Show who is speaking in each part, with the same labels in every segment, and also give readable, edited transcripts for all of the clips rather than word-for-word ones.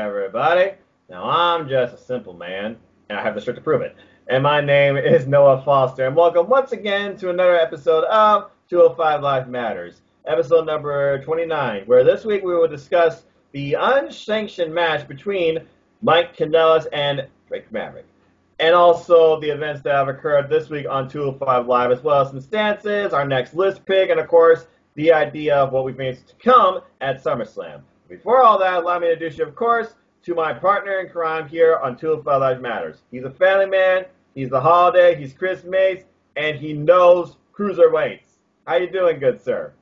Speaker 1: everybody. Now, I'm just a simple man, and I have the shirt to prove it. And my name is Noah Foster, and welcome once again to another episode of 205 Life Matters, episode number 29, where this week we will discuss the unsanctioned match between Mike Kanellis and Drake Maverick, and also the events that have occurred this week on 205 Live, as well as some stances, our next list pick, and of course, the idea of what we think to come at SummerSlam. Before all that, allow me to introduce you, of course, to my partner in crime here on 205 Live Matters. He's a family man, he's the holiday, he's Chris Mace, and he knows cruiserweights. How you doing, good sir?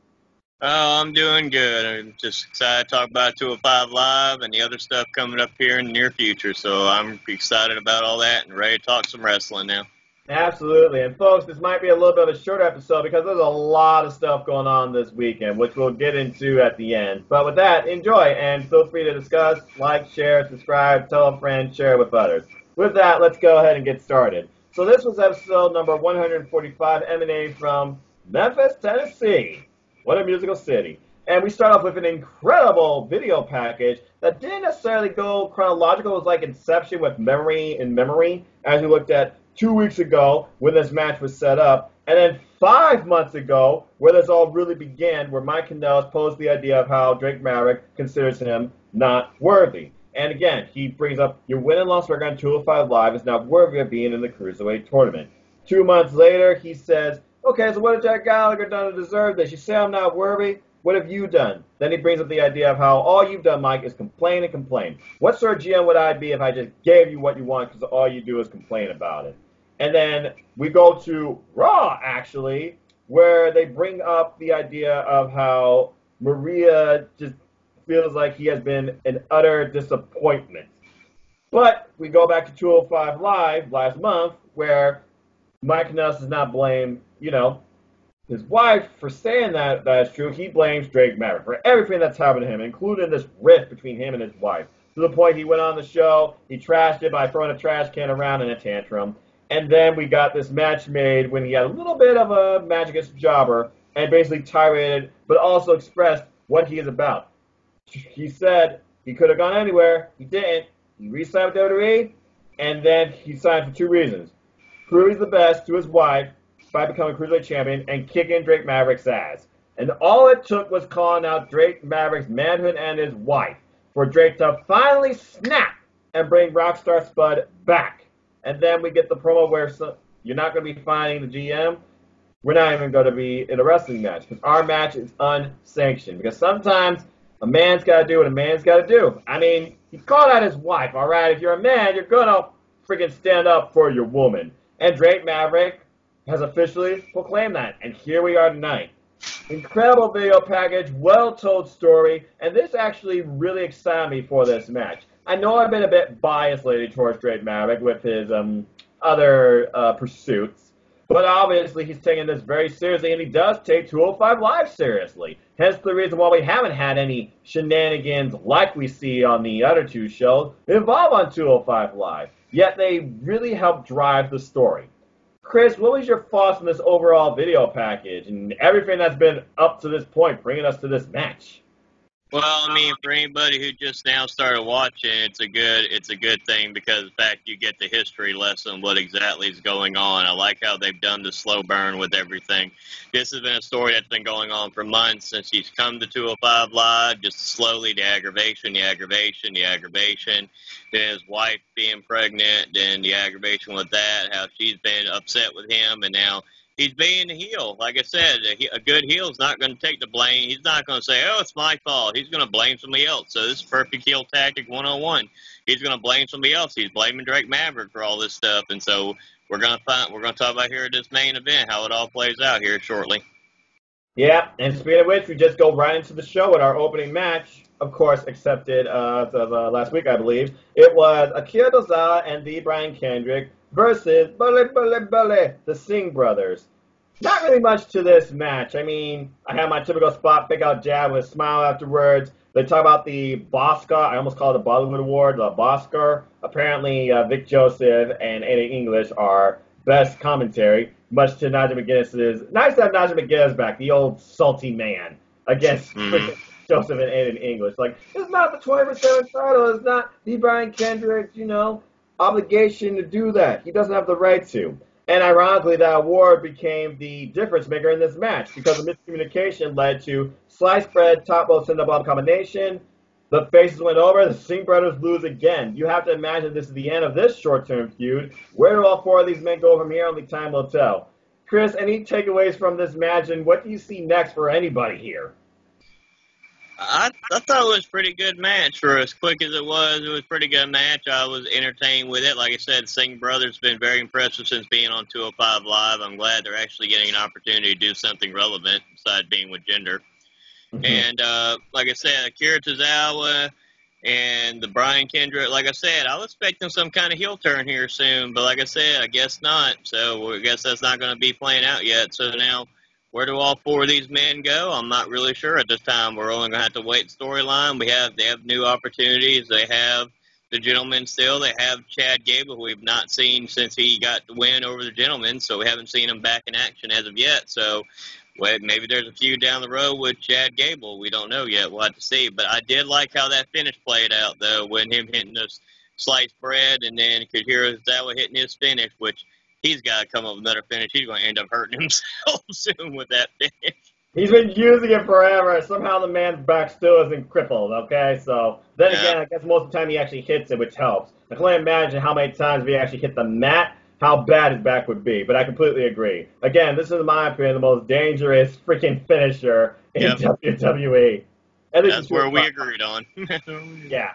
Speaker 2: Oh, I'm doing good. I'm just excited to talk about 205 Live and the other stuff coming up here in the near future. So I'm excited about all that and ready to talk some wrestling now.
Speaker 1: Absolutely. And folks, this might be a little bit of a shorter episode because there's a lot of stuff going on this weekend, which we'll get into at the end. But with that, enjoy and feel free to discuss, like, share, subscribe, tell a friend, share with others. With that, let's go ahead and get started. So this was episode number 145, emanating from Memphis, Tennessee. What a musical city. And we start off with an incredible video package that didn't necessarily go chronological. It was like Inception with memory in memory, as we looked at 2 weeks ago when this match was set up, and then 5 months ago where this all really began, where Mike Kanellis posed the idea of how Drake Maverick considers him not worthy. And again, he brings up your win in Las Vegas on 205 Live is not worthy of being in the Cruiserweight tournament. 2 months later, he says, okay, so what did Jack Gallagher done to deserve this? You say I'm not worthy? What have you done? Then he brings up the idea of how all you've done, Mike, is complain and complain. What sort of GM would I be if I just gave you what you want because all you do is complain about it? And then we go to Raw, actually, where they bring up the idea of how Maria just feels like he has been an utter disappointment. But we go back to 205 Live last month, where Mike Kanellis does not blame, his wife for saying that is true. He blames Drake Maverick for everything that's happened to him, including this rift between him and his wife. To the point he went on the show, he trashed it by throwing a trash can around in a tantrum. And then we got this match made when he had a little bit of a match against Jobber and basically tirade, but also expressed what he is about. He said he could have gone anywhere. He didn't. He re-signed with WWE, and then he signed for 2 reasons. Prove he's the best to his wife by becoming Cruiserweight Champion and kicking Drake Maverick's ass. And all it took was calling out Drake Maverick's manhood and his wife for Drake to finally snap and bring Rockstar Spud back. And then we get the promo where you're not going to be finding the GM. We're not even going to be in a wrestling match because our match is unsanctioned. Because sometimes a man's got to do what a man's got to do. I mean, he called out his wife, all right? If you're a man, you're going to freaking stand up for your woman. And Drake Maverick has officially proclaimed that. And here we are tonight. Incredible video package, well-told story, and this actually really excited me for this match. I know I've been a bit biased lately towards Drake Maverick with his other pursuits, but obviously he's taking this very seriously, and he does take 205 Live seriously. Hence the reason why we haven't had any shenanigans like we see on the other 2 shows involved on 205 Live. Yet they really help drive the story. Chris, what was your thoughts on this overall video package and everything that's been up to this point, bringing us to this match?
Speaker 2: Well, I mean, for anybody who just now started watching, it's a good thing because, in fact, you get the history lesson, what exactly is going on. I like how they've done the slow burn with everything. This has been a story that's been going on for months since he's come to 205 Live, just slowly the aggravation, then his wife being pregnant, then the aggravation with that, how she's been upset with him, and now he's being a heel. Like I said, a good heel is not going to take the blame. He's not going to say, oh, it's my fault. He's going to blame somebody else. So this is perfect heel tactic 101. He's going to blame somebody else. He's blaming Drake Maverick for all this stuff. And so we're going to talk about here at this main event, how it all plays out here shortly.
Speaker 1: Yeah, and speaking of which, we just go right into the show with our opening match. Of course, accepted last week, I believe. It was Akira Tozawa and the Brian Kendrick versus the Singh brothers. Not really much to this match. I mean, I had my typical spot pick out jab with a smile afterwards. They talk about the Bosca. I almost call it the Bollywood Award, the Boscar. Apparently, Vic Joseph and Eddie English are best commentary, much to Nigel McGuinness's. Nice to have Nigel McGuinness back, the old salty man, against Joseph and Aiden English. Like, it's not the 24/7 title. It's not the Brian Kendrick's, obligation to do that. He doesn't have the right to. And ironically, that award became the difference maker in this match because the miscommunication led to sliced bread, top rope, send up on combination. The faces went over. The Singh brothers lose again. You have to imagine this is the end of this short-term feud. Where do all four of these men go from here? Only time will tell. Chris, any takeaways from this match, and what do you see next for anybody here?
Speaker 2: I thought it was a pretty good match for as quick as it was. It was a pretty good match. I was entertained with it. Like I said, Singh Brothers been very impressive since being on 205 Live. I'm glad they're actually getting an opportunity to do something relevant besides being with Jinder. Mm-hmm. And like I said, Akira Tozawa and the Brian Kendrick, like I said, I was expecting some kind of heel turn here soon. But like I said, I guess not. So I guess that's not going to be playing out yet. So now, where do all four of these men go? I'm not really sure at this time. We're only going to have to wait storyline. They have new opportunities. They have the gentleman still. They have Chad Gable, who we've not seen since he got the win over the gentleman, so we haven't seen him back in action as of yet. So maybe there's a feud down the road with Chad Gable. We don't know yet. We'll have to see. But I did like how that finish played out, though, when him hitting the sliced bread and then Akira Tozawa hitting his finish, which he's got to come up with another finish. He's going to end up hurting himself soon with that finish.
Speaker 1: He's been using it forever. Somehow the man's back still isn't crippled, okay? So, then again, I guess most of the time he actually hits it, which helps. I can only imagine how many times if he actually hit the mat, how bad his back would be. But I completely agree. Again, this is, in my opinion, the most dangerous freaking finisher in WWE.
Speaker 2: That's where we agreed on.
Speaker 1: Yeah.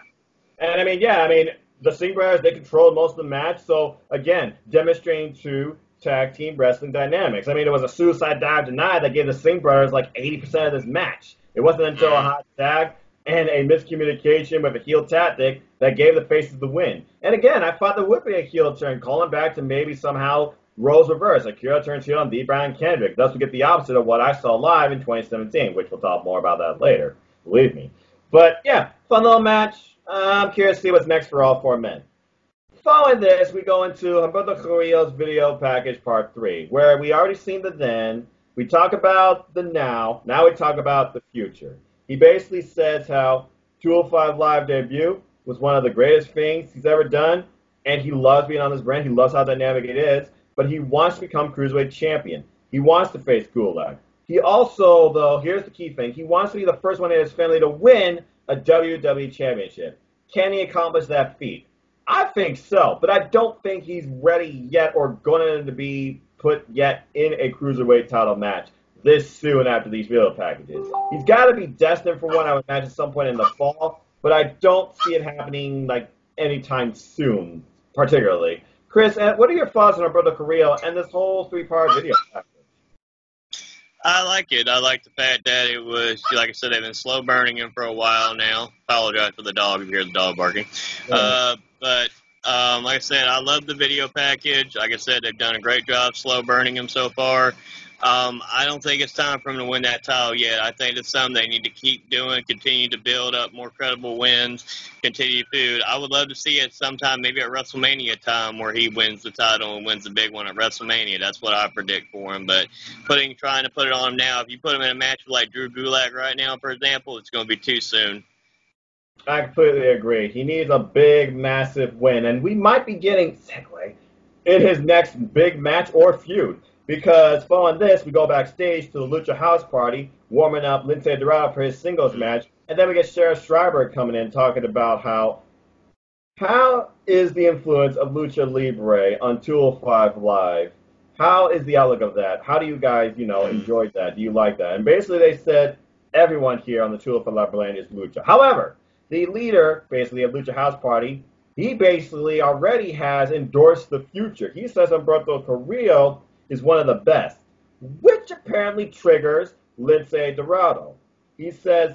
Speaker 1: And, I mean, the Singh brothers, they controlled most of the match. So, again, demonstrating true tag team wrestling dynamics. I mean, it was a suicide dive denied that gave the Singh brothers like 80% of this match. It wasn't until a hot tag and a miscommunication with a heel tactic that gave the faces the win. And again, I thought there would be a heel turn, calling back to maybe somehow roles reverse. Akira turns heel on the Brian Kendrick. Thus, we get the opposite of what I saw live in 2017, which we'll talk more about that later. Believe me. But yeah, fun little match. I'm curious to see what's next for all four men. Following this, we go into Humberto Carrillo's video package part 3, where we already seen the then, we talk about the now we talk about the future. He basically says how 205 Live debut was one of the greatest things he's ever done, and he loves being on this brand, he loves how dynamic it is, but he wants to become Cruiserweight champion. He wants to face Gulak. He also, though, here's the key thing, he wants to be the first one in his family to win a WWE championship. Can he accomplish that feat? I think so, but I don't think he's ready yet or going to be put yet in a Cruiserweight title match this soon after these video packages. He's got to be destined for one, I would imagine, at some point in the fall, but I don't see it happening like anytime soon, particularly. Chris, what are your thoughts on Humberto Carrillo and this whole 3-part video package?
Speaker 2: I like it. I like the fact that it was, like I said, they've been slow burning him for a while now. Apologize for the dog if you hear the dog barking. But like I said, I love the video package. Like I said, they've done a great job slow burning him so far. I don't think it's time for him to win that title yet. I think it's something they need to keep doing, continue to build up more credible wins, continue food. I would love to see it sometime, maybe at WrestleMania time, where he wins the title and wins the big one at WrestleMania. That's what I predict for him. But trying to put it on him now, if you put him in a match with like Drew Gulak right now, for example, it's going to be too soon.
Speaker 1: I completely agree. He needs a big, massive win. And we might be getting, segue, in his next big match or feud. Because following this, we go backstage to the Lucha House Party, warming up Lince Dorado for his singles match. And then we get Sheriff Schreiber coming in talking about how is the influence of Lucha Libre on 205 Live? How is the outlook of that? How do you guys, enjoy that? Do you like that? And basically they said everyone here on the 205 Live brand is Lucha. However, the leader, basically, of Lucha House Party, he basically already has endorsed the future. He says Humberto Carrillo is one of the best, which apparently triggers Lince Dorado. He says,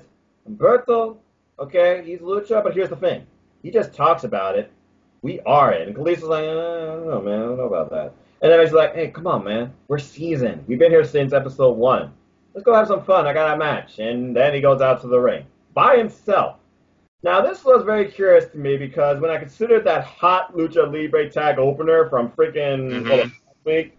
Speaker 1: Humberto, okay, he's Lucha, but here's the thing. He just talks about it. We are it. And Kalisto's like, I don't know, man. I don't know about that. And then he's like, hey, come on, man. We're seasoned. We've been here since episode 1. Let's go have some fun. I got a match. And then he goes out to the ring by himself. Now, this was very curious to me because when I considered that hot Lucha Libre tag opener from freaking last week,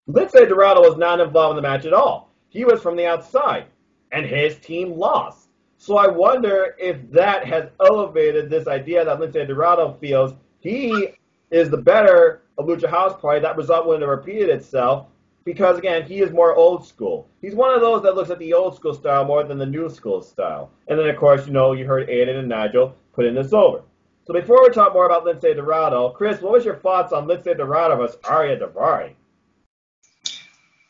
Speaker 1: Lince Dorado was not involved in the match at all. He was from the outside, and his team lost. So I wonder if that has elevated this idea that Lince Dorado feels he is the better of Lucha House Party. That result wouldn't have repeated itself because, again, he is more old school. He's one of those that looks at the old school style more than the new school style. And then, of course, you heard Aiden and Nigel putting this over. So before we talk more about Lince Dorado, Chris, what was your thoughts on Lince Dorado versus Arya Daivari?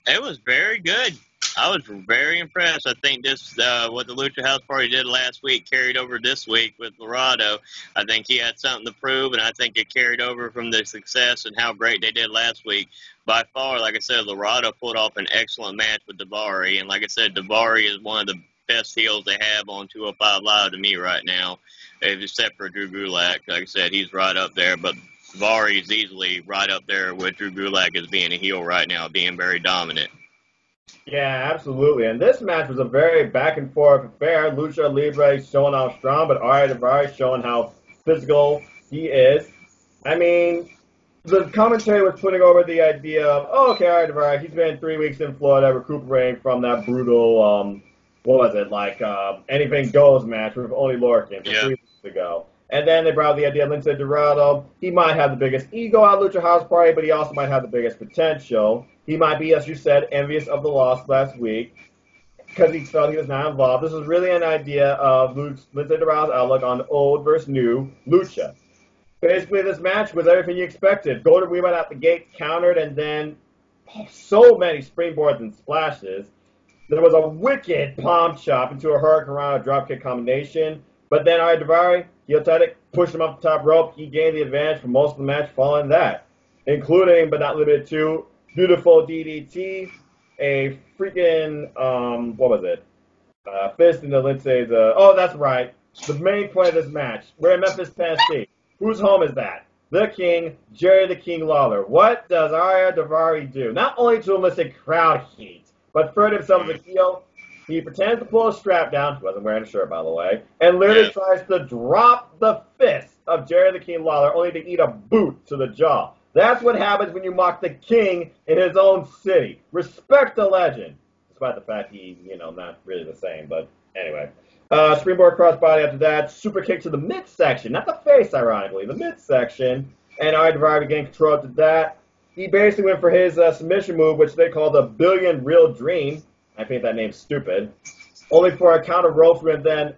Speaker 2: It was very good. I was very impressed. I think this, what the Lucha House Party did last week carried over this week with Dorado. I think he had something to prove, and I think it carried over from the success and how great they did last week. By far, like I said, Dorado pulled off an excellent match with Daivari, and like I said, Daivari is one of the best heels they have on 205 Live to me right now, except for Drew Gulak. Like I said, he's right up there, but Daivari is easily right up there with Drew Gulak as being a heel right now, being very dominant.
Speaker 1: Yeah, absolutely. And this match was a very back-and-forth affair. Lucha Libre showing how strong, but Arya Daivari showing how physical he is. I mean, the commentary was putting over the idea of, oh, okay, Arya Daivari, he's been 3 weeks in Florida recuperating from that brutal, Anything Goes match with Oney Lorcan from 3 weeks ago. And then they brought up the idea of Lince Dorado. He might have the biggest ego out of Lucha House Party, but he also might have the biggest potential. He might be, as you said, envious of the loss last week because he felt he was not involved. This was really an idea of Lince Dorado's outlook on old versus new Lucha. Basically, this match was everything you expected. Golden Rebound out the gate, countered, and then so many springboards and splashes. There was a wicked palm chop into a Hurricanrana dropkick combination. But then Arya Daivari, heel tactic, pushed him up the top rope. He gained the advantage for most of the match following that, including, but not limited to, beautiful DDT, a freaking, fist into Lince's, that's right. The main point of this match. We're in Memphis, Tennessee. Whose home is that? The King, Jerry the King Lawler. What does Arya Daivari do? Not only to elicit crowd heat, but further himself as a heel, he pretends to pull a strap down, he wasn't wearing a shirt, by the way, and literally tries to drop the fist of Jerry the King Lawler, only to eat a boot to the jaw. That's what happens when you mock the king in his own city. Respect the legend. Despite the fact he's, not really the same, but anyway. Springboard crossbody after that. Super kick to the midsection. Not the face, ironically. The midsection. And Arya Daivari gained control after that. He basically went for his submission move, which they call the Billion Real Dream. I think that name's stupid. Only for a counter rope and then,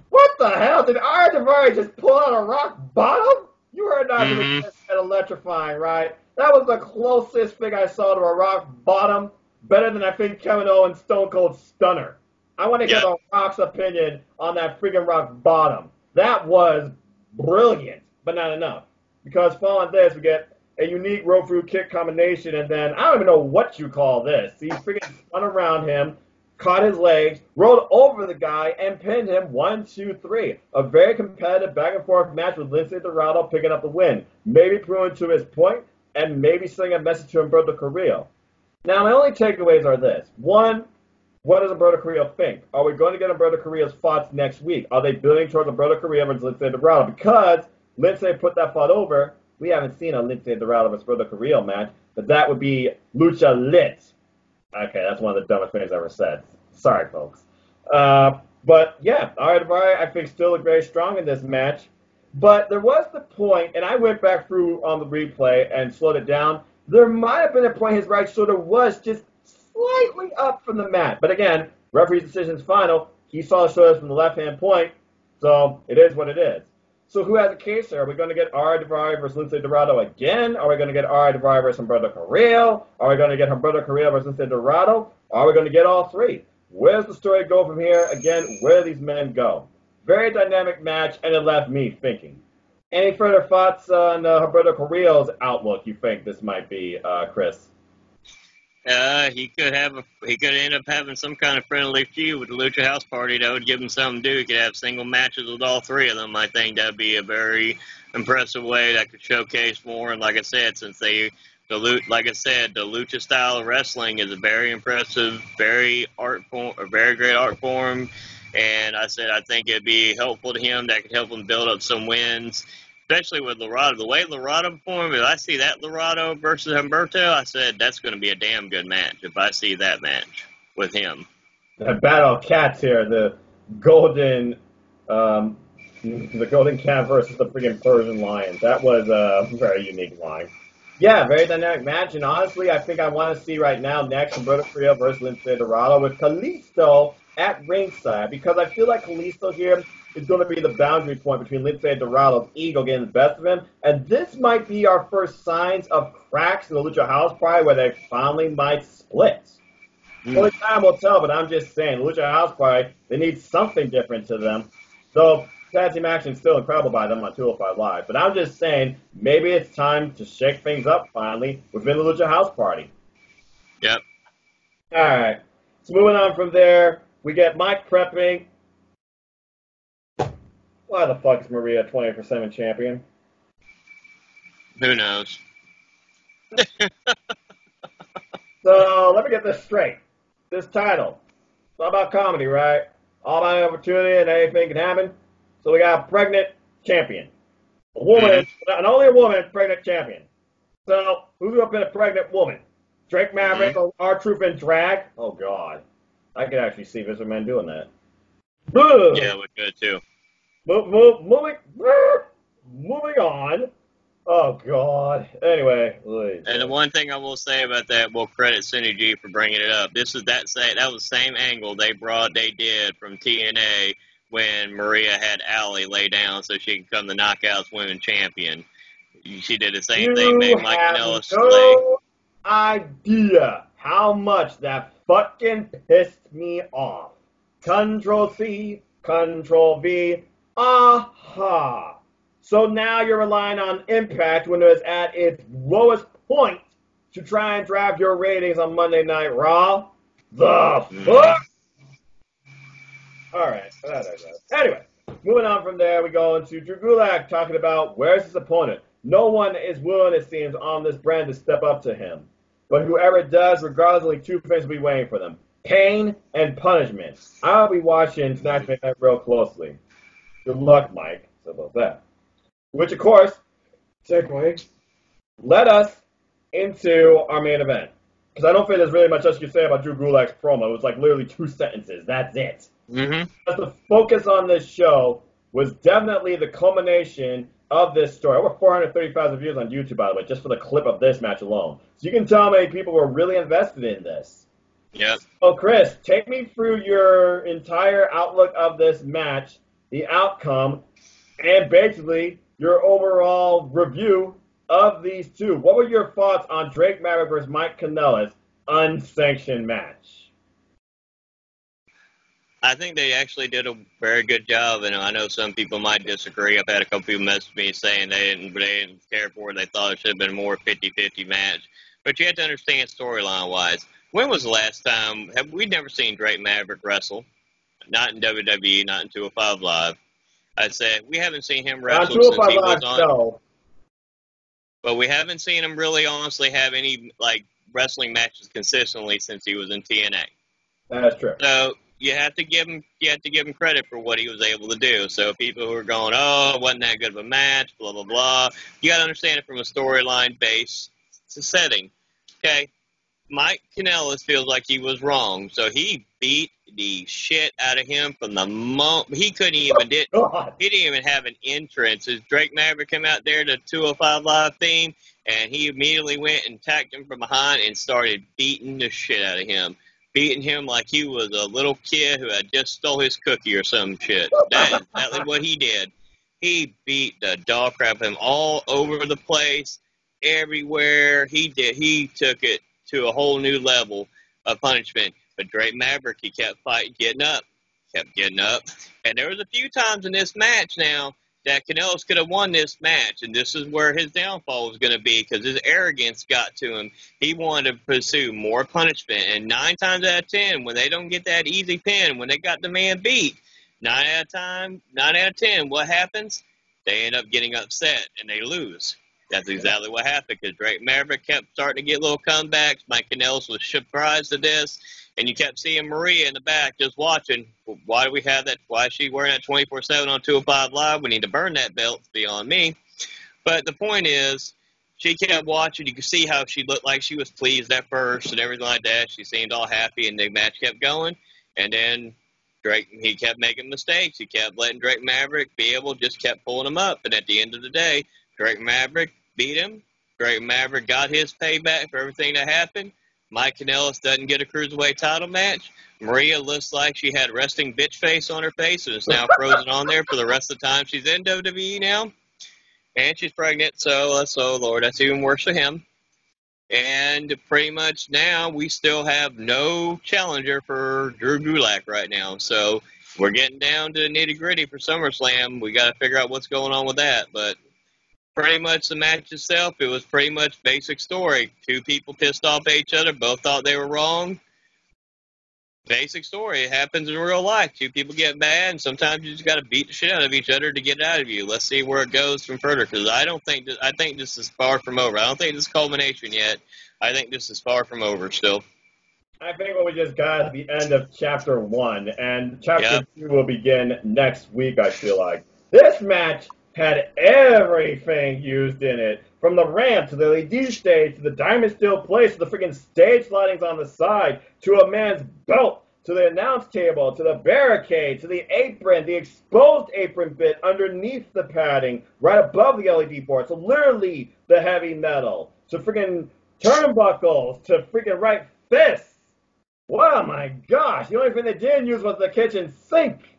Speaker 1: what the hell? Did Arya Daivari just pull out a rock bottom? You heard that electrifying, right? That was the closest thing I saw to a rock bottom. Better than I think Kevin Owens' Stone Cold Stunner. I want to get The Rock's opinion on that freaking rock bottom. That was brilliant, but not enough. Because following this, we get a unique rope through kick combination, and then I don't even know what you call this. He freaking spun around him, caught his legs, rolled over the guy, and pinned him 1, 2, 3. A very competitive back-and-forth match with Lince Dorado picking up the win. Maybe proving to his point, and maybe sending a message to Humberto Carrillo. Now, my only takeaways are this. One, what does Humberto Carrillo think? Are we going to get Humberto Carrillo's thoughts next week? Are they building towards Humberto Carrillo versus Lince Dorado? Because Lince put that thought over. We haven't seen a Lince Dorado versus Humberto Carrillo match, but that would be Lucha Lit. Okay, that's one of the dumbest things I've ever said. Sorry, folks. But, yeah, Arya Daivari, I think, still looked very strong in this match. But there was the point, and I went back through on the replay and slowed it down. There might have been a point his right shoulder was just slightly up from the mat. But, again, referee's decision's final. He saw the shoulders from the left-hand point, so it is what it is. So who has a case here? Are we going to get Arya Daivari versus Lince Dorado again? Are we going to get Arya Daivari versus Humberto Carrillo? Are we going to get Humberto Carrillo versus Lince Dorado? Are we going to get all three? Where's the story go from here? Again, where do these men go? Very dynamic match, and it left me thinking. Any further thoughts on Humberto Carrillo's outlook, you think this might be, Chris?
Speaker 2: He could end up having some kind of friendly feud with the Lucha House Party that would give him something to do. He could have single matches with all three of them. I think that would be a very impressive way that could showcase more. And like I said, since the Lucha style of wrestling is a very impressive, very great art form. And I think it'd be helpful to him. That could help him build up some wins. Especially with Dorado. The way Dorado performed, if I see that Dorado versus Humberto, I said that's going to be a damn good match if I see that match with him.
Speaker 1: The Battle of Cats here. The Golden, the Golden Cat versus the freaking Persian Lion. That was a very unique line. Yeah, very dynamic match, and honestly, I think I want to see right now next Roberto Carrillo versus Lince Dorado with Kalisto at ringside, because I feel like Kalisto here is going to be the boundary point between Lince Dorado's ego getting the best of him, and this might be our first signs of cracks in the Lucha House Party where they finally might split. Only time will tell, but I'm just saying, Lucha House Party, they need something different to them. So, tag team action is still incredible by them on 205 Live, but I'm just saying, maybe it's time to shake things up finally within the Lucha House Party.
Speaker 2: Yep.
Speaker 1: Alright, so moving on from there, we get Mike prepping. Why the fuck is Maria 24/7 champion?
Speaker 2: Who knows?
Speaker 1: So, let me get this straight. This title, it's all about comedy, right? All about opportunity and anything can happen. So we got a pregnant champion. A woman, and only a woman, pregnant champion. So, who's up in a pregnant woman? Drake Maverick or R-Truth in drag? Oh, God. I could actually see Vince McMahon doing that.
Speaker 2: Yeah, we could too.
Speaker 1: Moving on. Oh, God. Anyway.
Speaker 2: And the one thing I will say about that, we'll credit Synergy for bringing it up. That was the same angle they did from TNA when Maria had Allie lay down so she could become the Knockouts Women Champion. She did the same thing, made Mike Kanellis slay.
Speaker 1: No idea how much that fucking pissed me off. Control-C, Control-V, aha. So now you're relying on Impact when it was at its lowest point to try and drive your ratings on Monday Night Raw? The fuck? Alright. Anyway, moving on from there, we go into Drew Gulak talking about where's his opponent. No one is willing, it seems, on this brand to step up to him. But whoever does, regardless, only two things will be waiting for them. Pain and punishment. I'll be watching tonight's main event real closely. Good luck, Mike. So about that. Which, of course, segue, led us into our main event. Because I don't think there's really much else you can say about Drew Gulak's promo. It was like literally 2 sentences. That's it. The focus on this show was definitely the culmination of this story. Over 430,000 views on YouTube, by the way, just for the clip of this match alone. So you can tell how many people were really invested in this.
Speaker 2: Yep.
Speaker 1: So, Chris, take me through your entire outlook of this match, the outcome, and basically your overall review of these two. What were your thoughts on Drake Maverick versus Mike Kanellis unsanctioned match?
Speaker 2: I think they actually did a very good job, and I know some people might disagree. I've had a couple people message me saying they didn't care for it. They thought it should have been more 50-50 match. But you have to understand storyline-wise. When was the last time? We've never seen Drake Maverick wrestle. Not in WWE, not in 205 Live. I said we haven't seen him wrestle since he was on. No. But we haven't seen him really honestly have any wrestling matches consistently since he was in TNA.
Speaker 1: That's true.
Speaker 2: So you have to give him credit for what he was able to do. So people who are going, oh, it wasn't that good of a match, blah blah blah. You got to understand it from a storyline base setting. Okay, Mike Kanellis feels like he was wrong, so he beat the shit out of him from the moment he didn't even have an entrance. As Drake Maverick came out there to 205 Live theme, and he immediately went and attacked him from behind and started beating the shit out of him. Beating him like he was a little kid who had just stole his cookie or some shit. That is exactly what he did. He beat the dog crap out of him all over the place, everywhere. He took it to a whole new level of punishment. But Drake Maverick, he kept fighting, kept getting up. And there was a few times in this match now that Kanellis could have won this match, and this is where his downfall was going to be because his arrogance got to him. He wanted to pursue more punishment, and 9 times out of 10, when they don't get that easy pin, when they got the man beat, 9 out of 10, what happens? They end up getting upset, and they lose. That's exactly what happened because Drake Maverick kept starting to get little comebacks. Mike Kanellis was surprised at this. And you kept seeing Maria in the back just watching. Why do we have that? Why is she wearing that 24/7 on 205 Live? We need to burn that belt. It's beyond me. But the point is, she kept watching. You could see how she looked like she was pleased at first and everything like that. She seemed all happy, and the match kept going. And then Drake, he kept making mistakes. He kept letting Drake Maverick be able, just kept pulling him up. And at the end of the day, Drake Maverick beat him. Drake Maverick got his payback for everything that happened. Mike Kanellis doesn't get a cruiserweight title match. Maria looks like she had resting bitch face on her face and is now frozen on there for the rest of the time she's in WWE now. And she's pregnant, so Lord, that's even worse for him. And pretty much now we still have no challenger for Drew Gulak right now. So we're getting down to the nitty-gritty for SummerSlam. We got to figure out what's going on with that. But pretty much the match itself, it was pretty much basic story. Two people pissed off at each other, both thought they were wrong. Basic story. It happens in real life. Two people get mad, and sometimes you just got to beat the shit out of each other to get it out of you. Let's see where it goes from further, because I think this is far from over. I don't think this is culmination yet. I think this is far from over still.
Speaker 1: I think what we just got at the end of Chapter 1, and Chapter 2 will begin next week, I feel like. This match had everything used in it, from the ramp to the LED stage to the diamond steel plates to the freaking stage lightings on the side to a man's belt to the announce table to the barricade to the apron, the exposed apron bit underneath the padding right above the LED board. So literally the heavy metal to freaking turnbuckles to freaking right fists. Oh my gosh, the only thing they didn't use was the kitchen sink.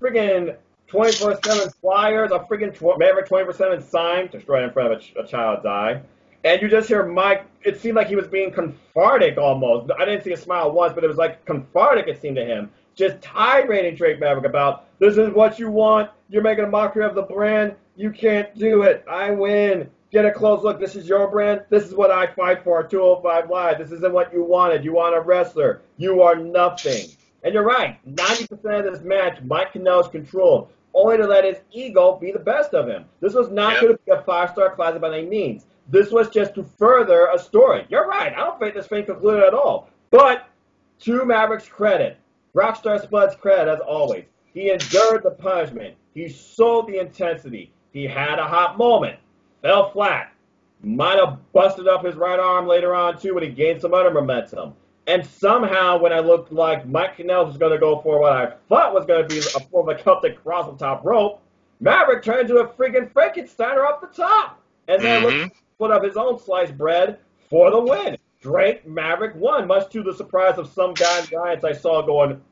Speaker 1: Freaking 24/7 flyers, a freaking Maverick 24/7 sign destroyed in front of a child's eye. And you just hear Mike, it seemed like he was being cathartic almost. I didn't see a smile once, but it was like cathartic, it seemed to him. Just tirading Drake Maverick about, this is what you want, you're making a mockery of the brand, you can't do it, I win. Get a close look, this is your brand, this is what I fight for, 205 Live, this isn't what you wanted, you want a wrestler, you are nothing. And you're right, 90% of this match, Mike Kanellis controlled, only to let his ego be the best of him. This was not going to be a 5-star classic by any means. This was just to further a story. You're right, I don't think this thing concluded at all. But, to Maverick's credit, Rockstar Spud's credit as always, he endured the punishment, he sold the intensity, he had a hot moment, fell flat, might have busted up his right arm later on too when he gained some other momentum. And somehow, when I looked like Mike Kanellis was going to go for what I thought was going to be a form of a Celtic cross on top rope, Maverick turned into a freaking Frankensteiner off the top. And then looked to put up his own sliced bread for the win. Drake Maverick won, much to the surprise of some guy in the audience I saw going,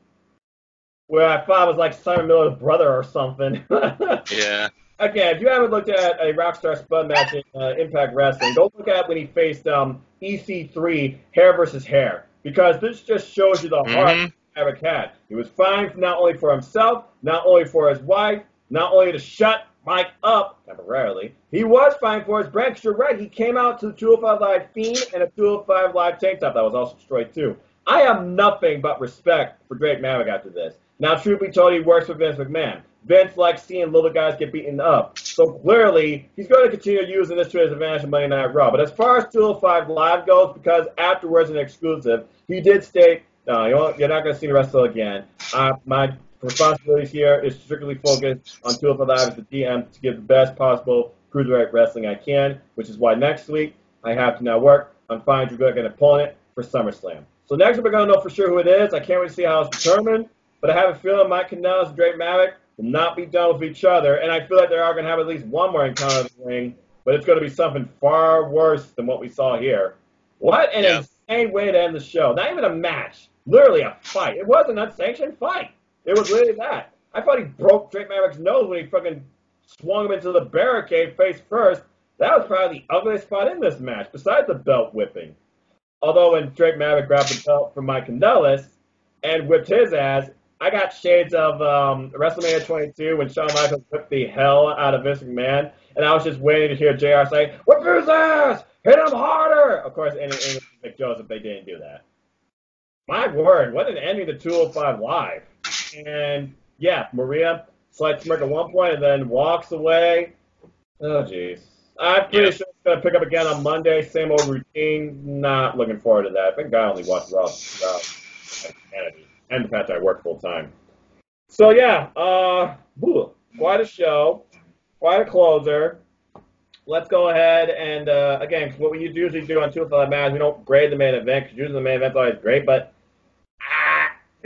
Speaker 1: where I thought it was like Simon Miller's brother or something.
Speaker 2: Yeah.
Speaker 1: Again, if you haven't looked at a Rockstar Spud match in Impact Wrestling, go look at when he faced EC3, hair versus hair. Because this just shows you the heart Maverick had. He was fighting not only for himself, not only for his wife, not only to shut Mike up, temporarily, he was fighting for his brand. Because you're right, he came out to the 205 Live Fiend and a 205 Live tank top that was also destroyed too. I have nothing but respect for Drake Maverick after this. Now, truth be told, he works for Vince McMahon. Vince likes seeing little guys get beaten up. So clearly, he's going to continue using this to his advantage in Monday Night Raw. But as far as 205 Live goes, because afterwards an exclusive, he did state, no, you're not going to see the wrestle again. My responsibilities here is strictly focused on 205 Live as the DM to give the best possible cruiserweight wrestling I can, which is why next week I have to now work on finding Drew Gulak an opponent for SummerSlam. So next week we're going to know for sure who it is. I can't wait to see how it's determined. But I have a feeling Mike Kanellis and Drake Maverick will not be done with each other, and I feel like they are going to have at least one more encounter in the ring, but it's going to be something far worse than what we saw here. What an insane way to end the show. Not even a match. Literally a fight. It was an unsanctioned fight. It was really that. I thought he broke Drake Maverick's nose when he fucking swung him into the barricade face first. That was probably the ugliest spot in this match, besides the belt whipping. Although when Drake Maverick grabbed the belt from Mike Kanellis and whipped his ass, I got shades of WrestleMania 22 when Shawn Michaels whipped the hell out of Vince McMahon, and I was just waiting to hear JR say, "Whip his ass! Hit him harder!" Of course, and Mick Joseph, they didn't do that. My word, what an ending to 205 Live. And, yeah, Maria slight smirk at one point and then walks away. Oh, jeez. I'm pretty sure it's going to pick up again on Monday. Same old routine. Not looking forward to that. I think I only watched Raw Kennedy. And the fact that I work full time. So yeah, quite a show, quite a closer. Let's go ahead and again, what we usually do on 205 Live matches, we don't grade the main event because usually the main event's always great, but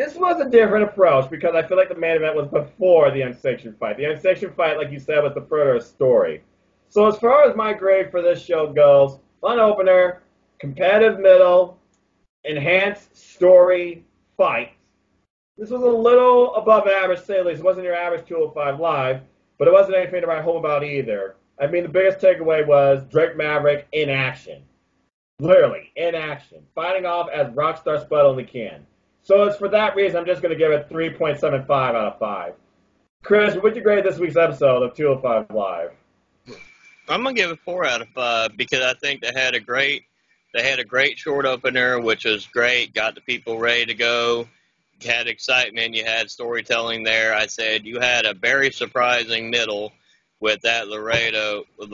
Speaker 1: This was a different approach because I feel like the main event was before the unsanctioned fight. The unsanctioned fight, like you said, was the further story. So as far as my grade for this show goes, fun opener, competitive middle, enhanced story fight. This was a little above average, say at least. It wasn't your average 205 Live, but it wasn't anything to write home about either. I mean, the biggest takeaway was Drake Maverick in action. Literally, in action. Fighting off as Rockstar Spud only can. So it's for that reason, I'm just going to give it 3.75 out of 5. Chris, what would you grade this week's episode of 205 Live?
Speaker 2: I'm going to give it 4 out of 5 because I think they had a great short opener, which was great, got the people ready to go, had excitement, you had storytelling there. I said you had a very surprising middle with that Laredo and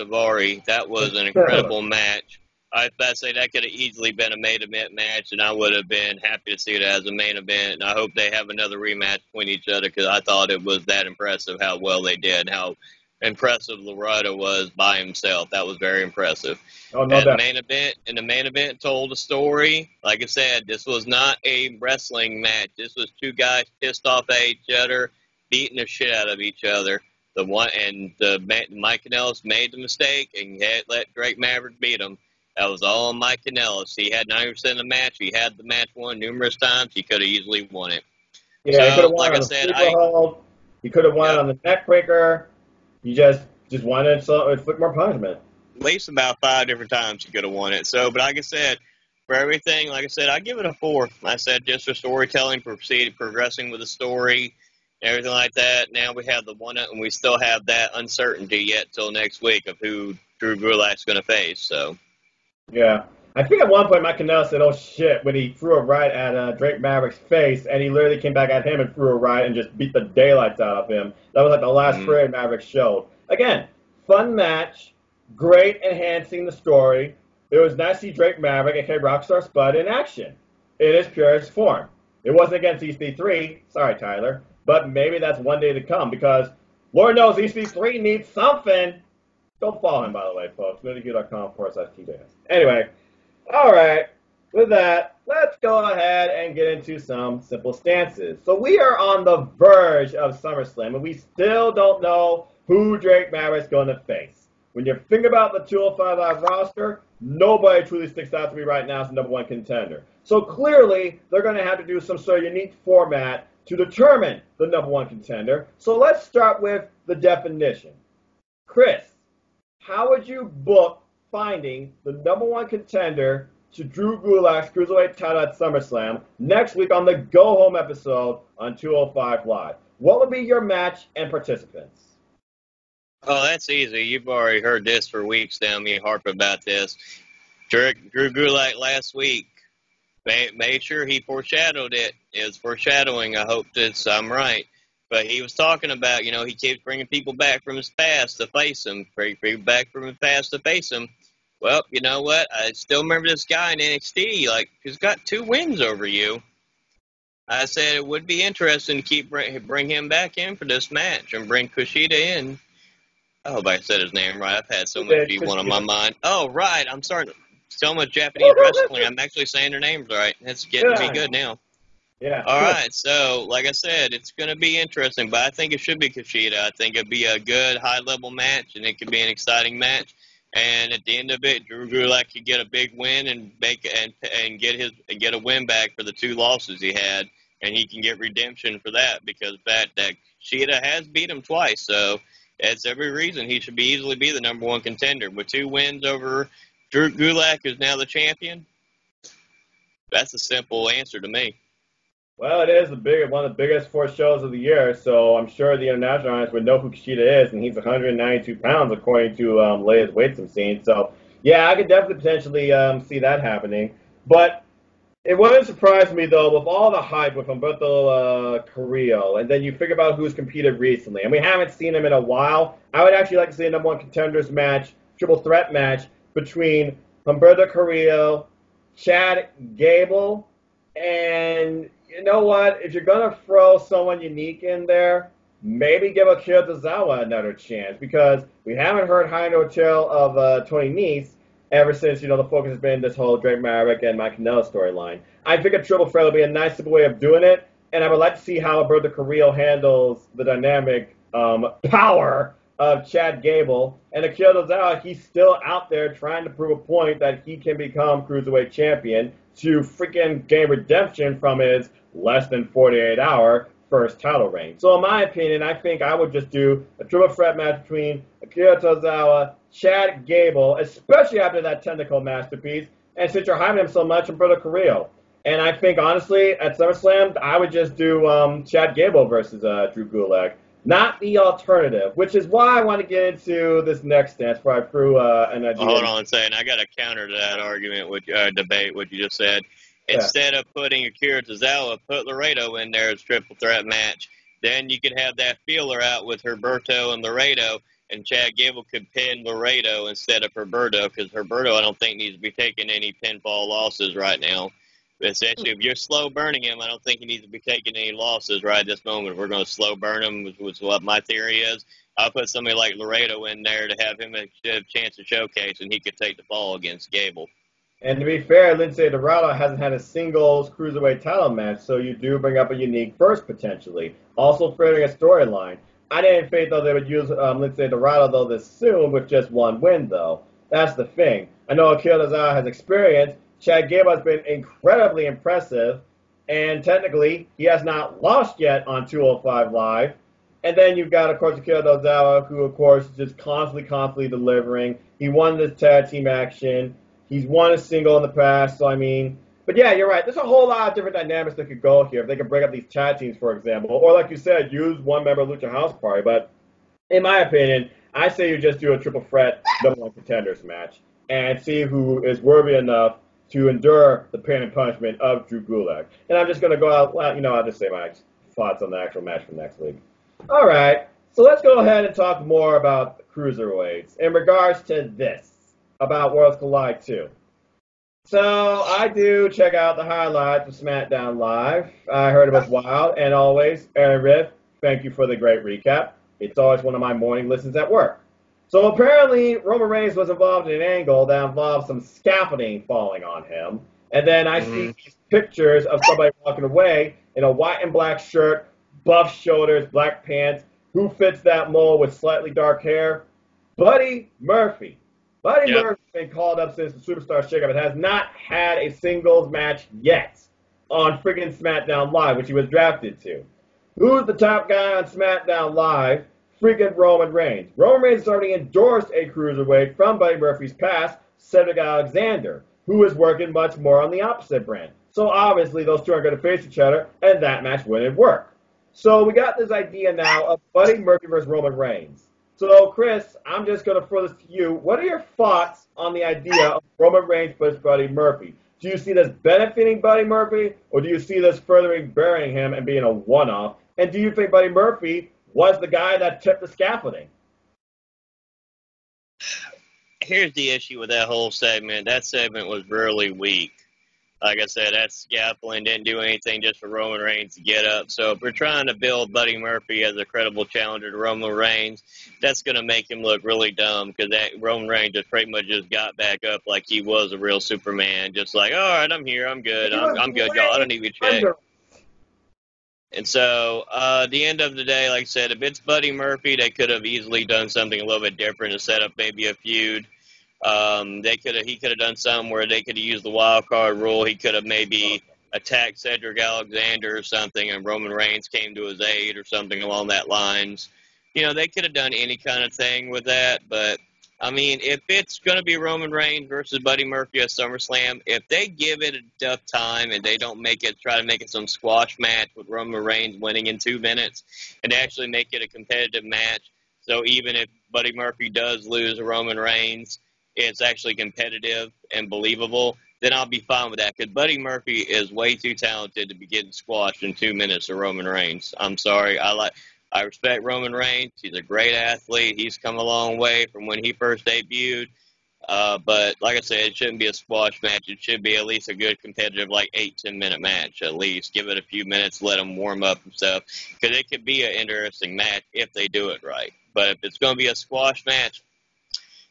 Speaker 2: Daivari. That was an incredible match. I'd say that could have easily been a main event match, and I would have been happy to see it as a main event. And I hope they have another rematch between each other because I thought it was that impressive how well they did, how impressive Laredo was by himself. That was very impressive.
Speaker 1: Oh, no doubt.
Speaker 2: The main event told a story. Like I said, this was not a wrestling match. This was two guys pissed off at each other, beating the shit out of each other. Mike Kanellis made the mistake and let Drake Maverick beat him. That was all on Mike Kanellis. He had 90% of the match. He had the match won numerous times. He could have easily won it.
Speaker 1: Yeah, he could have won on the sleeper hold. He could have won on the neck breaker. He just wanted to inflict more punishment.
Speaker 2: At least about 5 different times he could have won it. So, but like I said, for everything, like I said, I give it a 4. I said just for storytelling, progressing with the story, everything like that. Now we have the one, and we still have that uncertainty yet till next week of who Drew Gulak's going to face. So.
Speaker 1: Yeah. I think at one point Mike Kanellis said, oh shit, when he threw a right at Drake Maverick's face, and he literally came back at him and threw a right and just beat the daylights out of him. That was like the last frame Maverick showed. Again, fun match, great enhancing the story. It was nice to see Drake Maverick, aka Rockstar Spud, in action in his purest form. It wasn't against EC3, sorry Tyler, but maybe that's one day to come because Lord knows EC3 needs something. Don't follow him, by the way, folks. Go to q.com/TJS. Anyway, all right. With that, let's go ahead and get into some simple stances. So we are on the verge of SummerSlam, and we still don't know who Drake Maverick's going to face. When you think about the 205 Live roster, nobody truly sticks out to me right now as the number one contender. So clearly, they're going to have to do some sort of unique format to determine the number one contender. So let's start with the definition. Chris, how would you book finding the number one contender to Drew Gulak's Cruiserweight title at SummerSlam next week on the Go Home episode on 205 Live? What would be your match and participants?
Speaker 2: Oh, that's easy. You've already heard this for weeks now, me harp about this. Drew Gulak last week made sure he foreshadowed it. It was foreshadowing. I hope I'm right. But he was talking about, he keeps bringing people back from his past to face him. Bring people back from his past to face him. Well, you know what? I still remember this guy in NXT, he's got 2 wins over you. I said it would be interesting to bring him back in for this match and bring Kushida in. I hope I said his name right. I've had so much G1 on my mind. Oh, right. I'm starting so much Japanese wrestling. I'm actually saying their names right. It's getting to be good now.
Speaker 1: Yeah.
Speaker 2: All right. So, like I said, it's going to be interesting, but I think it should be Kushida. I think it'd be a good high-level match, and it could be an exciting match. And at the end of it, Drew Gulak could get a big win and get a win back for the 2 losses he had, and he can get redemption for that because that Kushida has beat him twice. So, that's every reason he should easily be the number one contender. With 2 wins over Drew Gulak, who's now the champion, that's a simple answer to me.
Speaker 1: Well, it is one of the biggest 4 shows of the year, so I'm sure the international audience would know who Kushida is, and he's 192 pounds according to latest weights I'm seeing. So, yeah, I could definitely potentially see that happening. But it wouldn't surprise me, though, with all the hype with Humberto Carrillo, and then you figure about who's competed recently, and we haven't seen him in a while. I would actually like to see a number one contenders match, triple threat match, between Humberto Carrillo, Chad Gable, and you know what? If you're going to throw someone unique in there, maybe give Akira Tozawa another chance because we haven't heard high no tail of Tony Nese, ever since, the focus has been this whole Drake Maverick and Mike Kanellis storyline. I think a triple threat would be a nice, simple way of doing it, and I would like to see how Alberto Carrillo handles the dynamic power of Chad Gable. And Akira Tozawa, he's still out there trying to prove a point that he can become Cruiserweight Champion to freaking gain redemption from his less than 48-hour first title reign. So in my opinion, I think I would just do a triple threat match between Akira Tozawa, Chad Gable, especially after that technical masterpiece, and since you're hyping him so much, Humberto Carrillo. And I think, honestly, at SummerSlam, I would just do Chad Gable versus Drew Gulak, not the alternative, which is why I want to get into this next stance before I threw an idea.
Speaker 2: Hold on a second. I got a counter to that argument, debate, what you just said. Instead of putting Akira Tozawa, put Laredo in there as triple threat match. Then you could have that feeler out with Humberto and Laredo, and Chad Gable could pin Laredo instead of Humberto, because Humberto, I don't think, needs to be taking any pinfall losses right now. Essentially, if you're slow burning him, I don't think he needs to be taking any losses right at this moment. If we're going to slow burn him, which is what my theory is, I'll put somebody like Laredo in there to have him a chance to showcase, and he could take the fall against Gable.
Speaker 1: And to be fair, Lince Dorado hasn't had a singles cruiserweight title match, so you do bring up a unique first potentially. Also furthering a storyline. I didn't think, though, they would use Lince Dorado, though, this soon with just one win, though. That's the thing. I know Akira Tozawa has experience. Chad Gable has been incredibly impressive, and technically, he has not lost yet on 205 Live. And then you've got, of course, Akira Tozawa, who, of course, is just constantly delivering. He won this tag team action. He's won a single in the past, so I mean, but yeah, you're right. There's a whole lot of different dynamics that could go here. If they could break up these tag teams, for example, or like you said, use one member of Lucha House Party. But in my opinion, I say you just do a triple threat number one contenders match and see who is worthy enough to endure the pain and punishment of Drew Gulak. And I'm just going to go out, I'll just say my thoughts on the actual match for next week. All right, so let's go ahead and talk more about cruiserweights in regards to this. About Worlds Collide 2. So I do check out the highlights of SmackDown Live. I heard it was wild, and always, Aaron Riff, thank you for the great recap. It's always one of my morning listens at work. So apparently, Roman Reigns was involved in an angle that involved some scaffolding falling on him. And then I see these pictures of somebody walking away in a white and black shirt, buff shoulders, black pants. Who fits that mold with slightly dark hair? Buddy Murphy. Buddy Murphy's been called up since the Superstar Shakeup and has not had a singles match yet on freaking SmackDown Live, which he was drafted to. Who's the top guy on SmackDown Live? Freaking Roman Reigns. Roman Reigns has already endorsed a cruiserweight from Buddy Murphy's past, Cedric Alexander, who is working much more on the opposite brand. So obviously those two are going to face each other, and that match wouldn't work. So we got this idea now of Buddy Murphy versus Roman Reigns. So, Chris, I'm just going to throw this to you. What are your thoughts on the idea of Roman Reigns versus Buddy Murphy? Do you see this benefiting Buddy Murphy, or do you see this furthering burying him and being a one-off? And do you think Buddy Murphy was the guy that tipped the scaffolding?
Speaker 2: Here's the issue with that whole segment. That segment was really weak. Like I said, that scaffolding didn't do anything just for Roman Reigns to get up. So if we're trying to build Buddy Murphy as a credible challenger to Roman Reigns, that's going to make him look really dumb, because that Roman Reigns just pretty much just got back up like he was a real Superman, just like, all right, I'm here, I'm good, I'm good, y'all, I don't need to check. And so at the end of the day, like I said, if it's Buddy Murphy, they could have easily done something a little bit different to set up maybe a feud. He could have done something where they could have used the wild card rule. He could have maybe attacked Cedric Alexander or something, and Roman Reigns came to his aid or something along that lines. They could have done any kind of thing with that. But I mean, if it's going to be Roman Reigns versus Buddy Murphy at SummerSlam, if they give it enough time and they don't try to make it some squash match with Roman Reigns winning in 2 minutes, and actually make it a competitive match, so even if Buddy Murphy does lose to Roman Reigns, it's actually competitive and believable, then I'll be fine with that. Because Buddy Murphy is way too talented to be getting squashed in 2 minutes of Roman Reigns. I'm sorry. I respect Roman Reigns. He's a great athlete. He's come a long way from when he first debuted. But like I said, it shouldn't be a squash match. It should be at least a good competitive, 8-10 minute match at least. Give it a few minutes, let him warm up and stuff. Because it could be an interesting match if they do it right. But if it's going to be a squash match,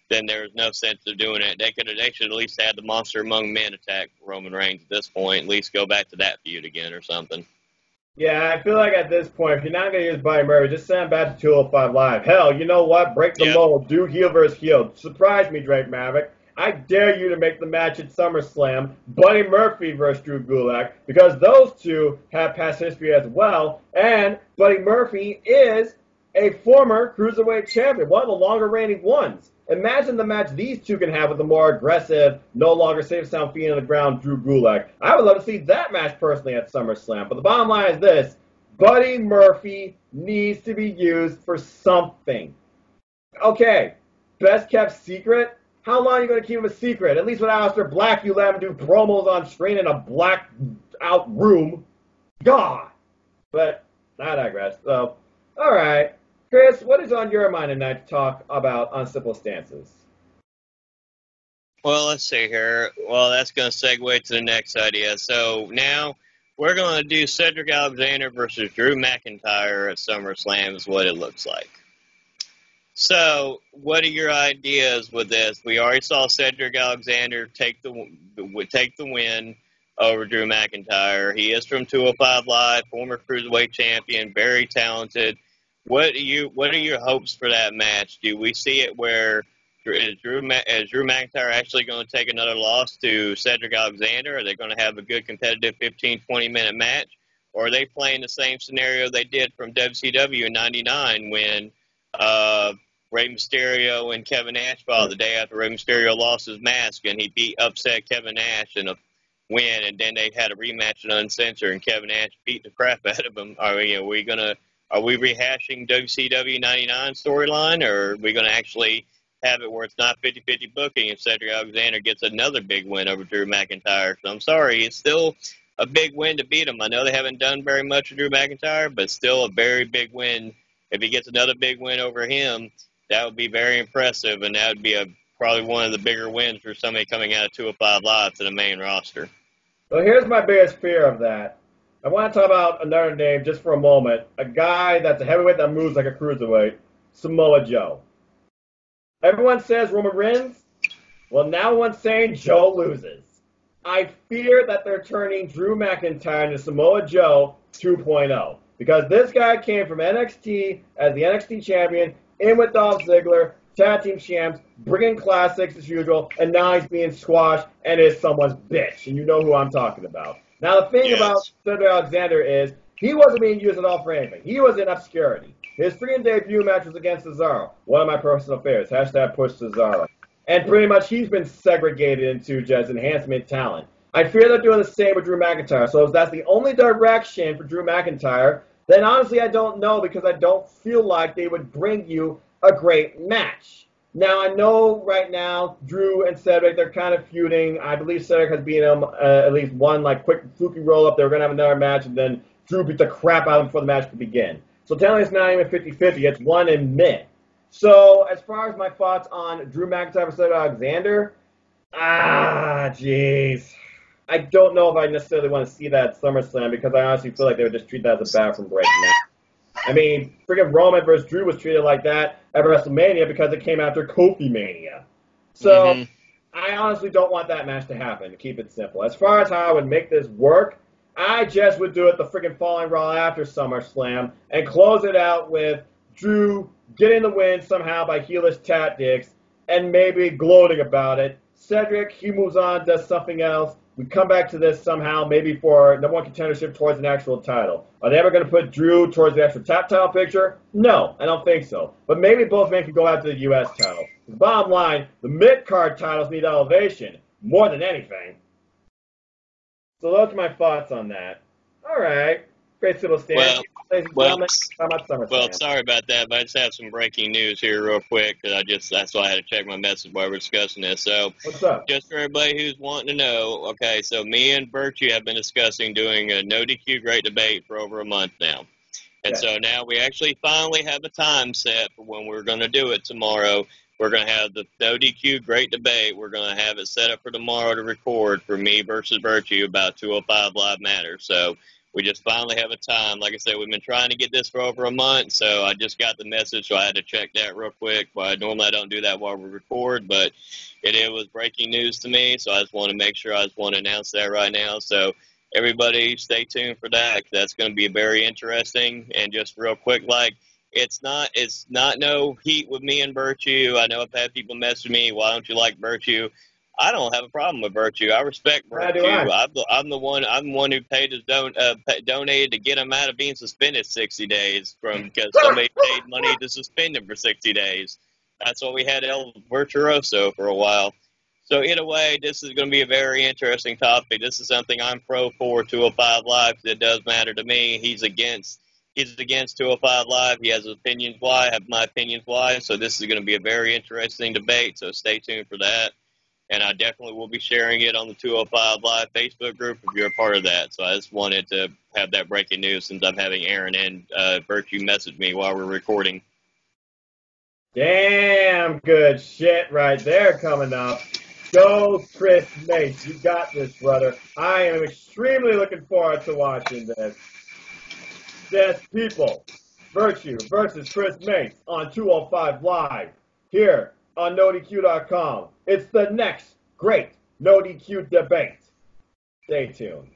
Speaker 2: then there's no sense of doing it. They should at least have the Monster Among Men attack Roman Reigns at this point. At least go back to that feud again or something.
Speaker 1: Yeah, I feel like at this point, if you're not going to use Buddy Murphy, just send him back to 205 Live. Hell, you know what? Break the mold. Do heel versus heel. Surprise me, Drake Maverick. I dare you to make the match at SummerSlam, Buddy Murphy versus Drew Gulak, because those two have past history as well, and Buddy Murphy is a former Cruiserweight champion, one of the longer reigning ones. Imagine the match these two can have with the more aggressive, no longer safe sound feet on the ground Drew Gulak. I would love to see that match personally at SummerSlam. But the bottom line is this. Buddy Murphy needs to be used for something. Okay, best kept secret? How long are you going to keep him a secret? At least with Aleister Black, you let him do promos on screen in a blacked out room. God. But I digress. So, all right. Chris, what is on your mind tonight to talk about on Simple Stances?
Speaker 2: Well, let's see here. Well, that's going to segue to the next idea. So now we're going to do Cedric Alexander versus Drew McIntyre at SummerSlam is what it looks like. So what are your ideas with this? We already saw Cedric Alexander take the win over Drew McIntyre. He is from 205 Live, former Cruiserweight champion, very talented. What are your hopes for that match? Do we see it where is Drew McIntyre actually going to take another loss to Cedric Alexander? Are they going to have a good competitive 15, 20-minute match? Or are they playing the same scenario they did from WCW in '99 when Rey Mysterio and Kevin Nash fought the day after Rey Mysterio lost his mask and he upset Kevin Nash in a win, and then they had a rematch in Uncensored and Kevin Nash beat the crap out of him? Are we rehashing WCW 99 storyline, or are we going to actually have it where it's not 50-50 booking and Cedric Alexander gets another big win over Drew McIntyre? So I'm sorry, it's still a big win to beat him. I know they haven't done very much with Drew McIntyre, but still a very big win. If he gets another big win over him, that would be very impressive, and that would be probably one of the bigger wins for somebody coming out of 205 Live to the main roster.
Speaker 1: So here's my biggest fear of that. I want to talk about another name just for a moment. A guy that's a heavyweight that moves like a cruiserweight, Samoa Joe. Everyone says Roman wins. Well, now one's saying Joe loses. I fear that they're turning Drew McIntyre into Samoa Joe 2.0. Because this guy came from NXT as the NXT champion, in with Dolph Ziggler, tag team champs, bringing classics as usual, and now he's being squashed and is someone's bitch. And you know who I'm talking about. Now, the thing about Cedric Alexander is he wasn't being used at all for anything. He was in obscurity. His freaking debut match was against Cesaro, one of my personal favorites. # push Cesaro. And pretty much he's been segregated into just enhancement talent. I fear they're doing the same with Drew McIntyre. So if that's the only direction for Drew McIntyre, then honestly I don't know, because I don't feel like they would bring you a great match. Now, I know right now Drew and Cedric, they're kind of feuding. I believe Cedric has beaten him at least one quick fluky roll-up. They were going to have another match, and then Drew beat the crap out of him before the match could begin. So technically it's not even 50-50. It's one in mid. So as far as my thoughts on Drew McIntyre versus Cedric Alexander, jeez. I don't know if I necessarily want to see that at SummerSlam, because I honestly feel like they would just treat that as a bathroom break match. I mean, freaking Roman versus Drew was treated like that at WrestleMania because it came after Kofi Mania. So I honestly don't want that match to happen, to keep it simple. As far as how I would make this work, I just would do it the freaking following Raw after SummerSlam and close it out with Drew getting the win somehow by heelish tactics and maybe gloating about it. Cedric, he moves on, does something else. We come back to this somehow, maybe for number one contendership towards an actual title. Are they ever going to put Drew towards the actual top title picture? No, I don't think so. But maybe both men can go after the U.S. title. The bottom line, the mid-card titles need elevation more than anything. So those are my thoughts on that. All right. Great civil stand.
Speaker 2: Well, sorry about that, but I just have some breaking news here real quick, because that's why I had to check my message while we're discussing this. So,
Speaker 1: what's up?
Speaker 2: Just for everybody who's wanting to know, okay, so me and Virtue have been discussing doing a no DQ great debate for over a month now. And so now we actually finally have a time set for when we're going to do it tomorrow. We're going to have the no DQ great debate. We're going to have it set up for tomorrow to record for me versus Virtue about 205 Live Matters. So we just finally have a time. Like I said, we've been trying to get this for over a month, so I just got the message, so I had to check that real quick. Well, normally I don't do that while we record, but it was breaking news to me, so I just want to make sure, I just want to announce that right now. So everybody stay tuned for that. That's going to be very interesting. And just real quick, like, it's not no heat with me and Virtue. I know I've had people message me, why don't you like Virtue? I don't have a problem with Virtue. I respect Virtue. I'm the one who paid his donated to get him out of being suspended 60 days because somebody paid money to suspend him for 60 days. That's what we had El Virtuoso for a while. So either way, this is going to be a very interesting topic. This is something I'm pro for 205 Live. It does matter to me. He's against 205 Live. He has his opinions why. I have my opinions why. So this is going to be a very interesting debate. So stay tuned for that. And I definitely will be sharing it on the 205 Live Facebook group if you're a part of that. So I just wanted to have that breaking news since I'm having Aaron and Virtue message me while we're recording.
Speaker 1: Damn good shit right there coming up. Go, Chris Mace. You got this, brother. I am extremely looking forward to watching this. This people, Virtue versus Chris Mace on 205 Live here on NoDQ.com. It's the next great NoDQ debate. Stay tuned.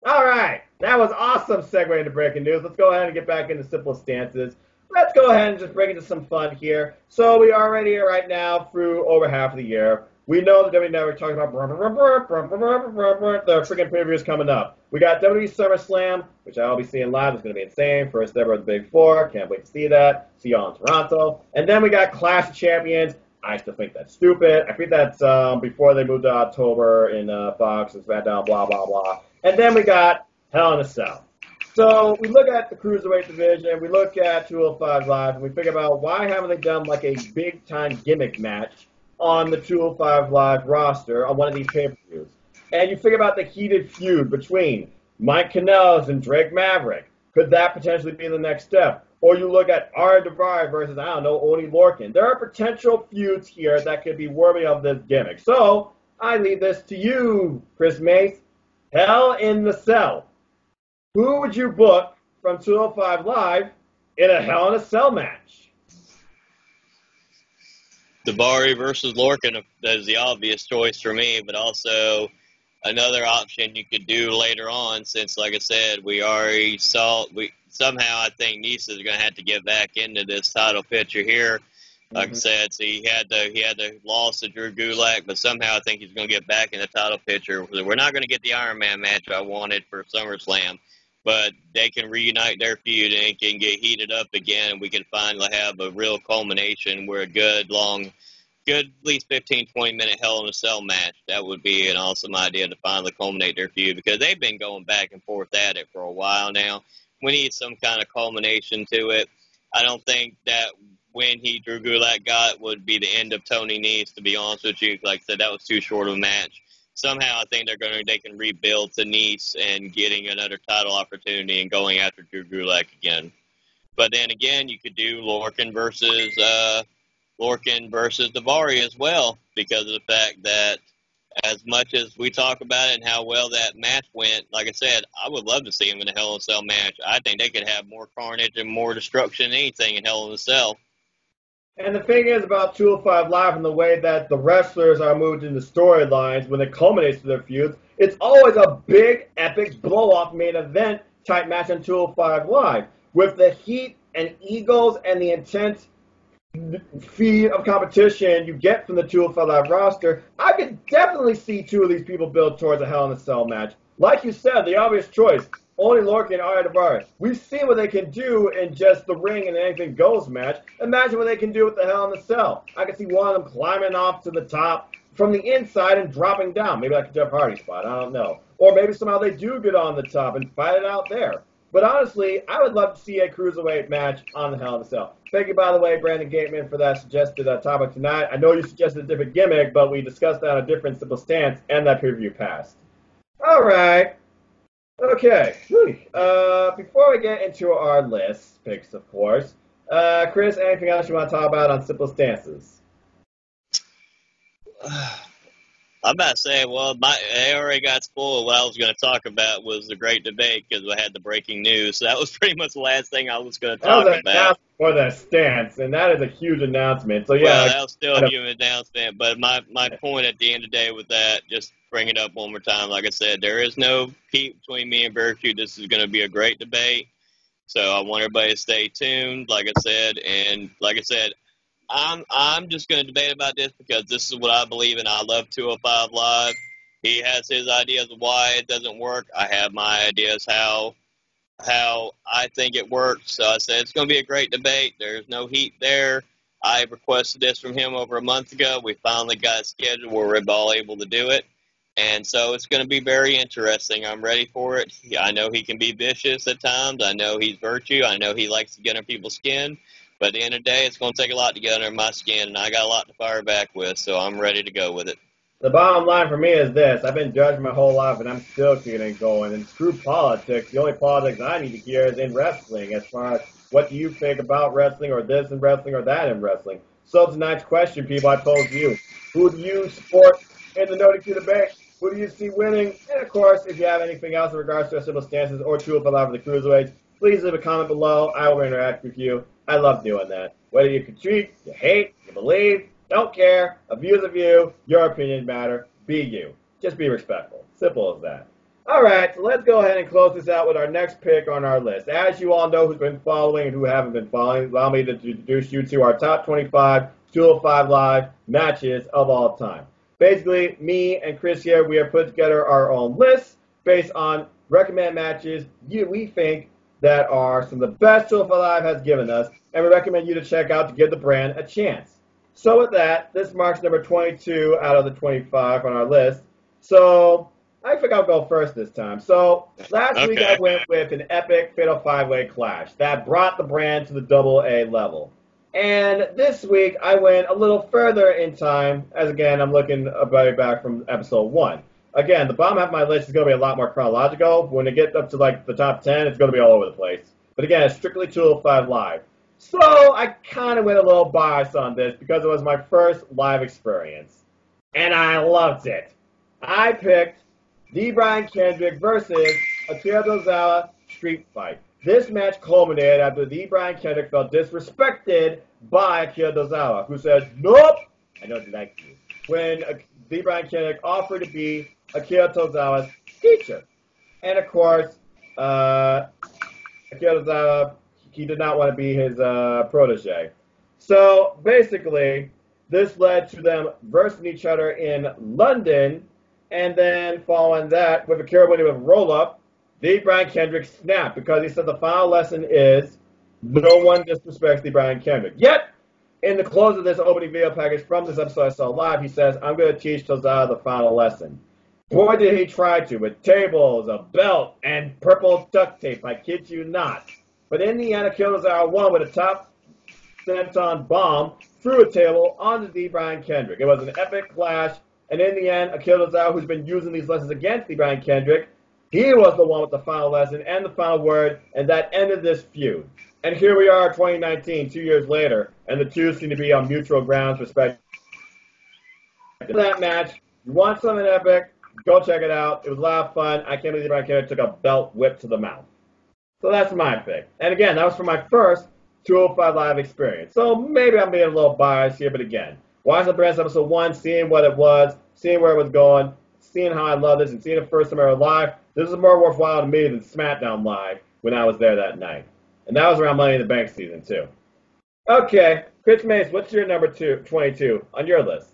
Speaker 1: All right, that was awesome segue into breaking news. Let's go ahead and get back into simple stances. Let's go ahead and just break into some fun here. So we are already right now through over half of the year. We know the WWE Network talking about the freaking pay-per-views coming up. We got WWE SummerSlam, which I'll be seeing live. It's going to be insane. First ever of the Big Four. Can't wait to see that. See y'all in Toronto. And then we got Clash of Champions. I still think that's stupid. I think that's before they moved to October in Fox and SmackDown, blah, blah, blah. And then we got Hell in a Cell. So we look at the Cruiserweight division. We look at 205 Live, and we figure about why haven't they done like a big-time gimmick match on the 205 Live roster on one of these pay-per-views. And you figure about the heated feud between Mike Kanellis and Drake Maverick. Could that potentially be the next step? Or you look at Arya Daivari versus, I don't know, Oney Lorcan. There are potential feuds here that could be worthy of this gimmick. So I leave this to you, Chris Mace. Hell in the Cell. Who would you book from 205 Live in a Hell in a Cell match?
Speaker 2: Daivari versus Lorcan is the obvious choice for me, but also another option you could do later on, since, like I said, we already saw, somehow I think Nisa is going to have to get back into this title picture here. Like I said, so he had the loss to Drew Gulak, but somehow I think he's going to get back in the title picture. We're not going to get the Iron Man match I wanted for SummerSlam, but they can reunite their feud and it can get heated up again, and we can finally have a real culmination where a good, at least 15, 20-minute Hell in a Cell match. That would be an awesome idea to finally culminate their feud, because they've been going back and forth at it for a while now. We need some kind of culmination to it. I don't think that when Drew Gulak got would be the end of Tony Nese, to be honest with you. Like I said, that was too short of a match. Somehow I think they can rebuild to Nese and getting another title opportunity and going after Drew Gulak again. But then again, you could do Lorcan versus Daivari as well, because of the fact that as much as we talk about it and how well that match went, like I said, I would love to see him in a Hell in a Cell match. I think they could have more carnage and more destruction than anything in Hell in a Cell.
Speaker 1: And the thing is about 205 Live and the way that the wrestlers are moved into storylines when it culminates to their feuds, it's always a big, epic, blow-off main event type match on 205 Live. With the heat and egos and the intense feed of competition you get from the 205 Live roster, I could definitely see two of these people build towards a Hell in a Cell match. Like you said, the obvious choice, Oney Lorcan and Arya Daivari. We've seen what they can do in just the ring and anything goes match. Imagine what they can do with the Hell in a Cell. I can see one of them climbing off to the top from the inside and dropping down. Maybe like a Jeff Hardy spot, I don't know. Or maybe somehow they do get on the top and fight it out there. But honestly, I would love to see a Cruiserweight match on the Hell in a Cell. Thank you, by the way, Brandon Gateman, for that suggested topic tonight. I know you suggested a different gimmick, but we discussed that on a different simple stance, and that pay-per-view passed. All right. Okay. Before we get into our list picks, of course, Chris, anything else you want to talk about on simple stances?
Speaker 2: I'm about to say, well, they already got spoiled. What I was going to talk about was the great debate because I had the breaking news. So that was pretty much the last thing I was going to
Speaker 1: That was
Speaker 2: talk
Speaker 1: an
Speaker 2: about.
Speaker 1: announcement for the stance, and that is a huge announcement. So
Speaker 2: Well,
Speaker 1: yeah,
Speaker 2: that was still a human announcement. But my point at the end of the day with that, just bring it up one more time. Like I said, there is no heat between me and Virtue. This is going to be a great debate. So I want everybody to stay tuned, like I said. And like I said, I'm just going to debate about this because this is what I believe in. I love 205 Live. He has his ideas of why it doesn't work. I have my ideas how I think it works. So I said it's going to be a great debate. There's no heat there. I requested this from him over a month ago. We finally got a schedule where we're all able to do it. And so it's going to be very interesting. I'm ready for it. I know he can be vicious at times. I know he's virtue. I know he likes to get under people's skin. But at the end of the day, it's going to take a lot to get under my skin, and I got a lot to fire back with, so I'm ready to go with it.
Speaker 1: The bottom line for me is this. I've been judged my whole life, and I'm still keeping it going. And screw politics. The only politics I need to hear is in wrestling, as far as what do you think about wrestling, or this in wrestling, or that in wrestling. So tonight's question, people, I pose to you. Who do you support in the No DQ debate? Who do you see winning? And, of course, if you have anything else in regards to our civil stances or True for Love of the Cruiserweights, please leave a comment below. I will interact with you. I love doing that. Whether you critique, you hate, you believe, don't care. A view is a view. Your opinion matter. Be you. Just be respectful. Simple as that. All right, so let's go ahead and close this out with our next pick on our list. As you all know who's been following and who haven't been following, allow me to introduce you to our top 25 205 Live matches of all time. Basically, me and Chris here, we have put together our own list based on recommend matches we think that are some of the best 205 Live has given us, and we recommend you to check out to give the brand a chance. So with that, this marks number 22 out of the 25 on our list. So I think I'll go first this time. So last week I went with an epic Fatal 5-Way Clash that brought the brand to the AA level. And this week I went a little further in time, as again I'm looking back from episode 1. Again, the bottom half of my list is going to be a lot more chronological. When it gets up to like the top 10, it's going to be all over the place. But again, it's strictly 205 Live. So I kind of went a little biased on this because it was my first live experience. And I loved it. I picked the Brian Kendrick versus Akira Tozawa street fight. This match culminated after the Brian Kendrick felt disrespected by Akira Tozawa, who said, "Nope, I don't like you," when the Brian Kendrick offered to be Akira Tozawa's teacher. And of course, Akira Tozawa, he did not want to be his protege. So basically, this led to them versing each other in London, and then following that, with Akira winning with a roll-up, the Brian Kendrick snapped because he said the final lesson is no one disrespects the Brian Kendrick. Yet, in the close of this opening video package from this episode I saw live, he says, "I'm going to teach Tozawa the final lesson." Boy, did he try to, with tables, a belt, and purple duct tape. I kid you not. But in the end, Akira Tozawa won with a top senton bomb through a table onto the Brian Kendrick. It was an epic clash, and in the end, Akira Tozawa, who's been using these lessons against the Brian Kendrick, he was the one with the final lesson and the final word, and that ended this feud. And here we are, 2019, 2 years later, and the two seem to be on mutual grounds, respect. That match, you want something epic, go check it out. It was a lot of fun. I can't believe Brian Kendrick took a belt whip to the mouth. So that's my pick. And again, that was for my first 205 Live experience. So maybe I'm being a little biased here, but again, watching the Brands episode 1, seeing what it was, seeing where it was going, seeing how I love this, and seeing it first time ever live, this is more worthwhile to me than SmackDown Live when I was there that night. And that was around Money in the Bank season, too. Okay, Chris Mace, what's your number 22 on your list?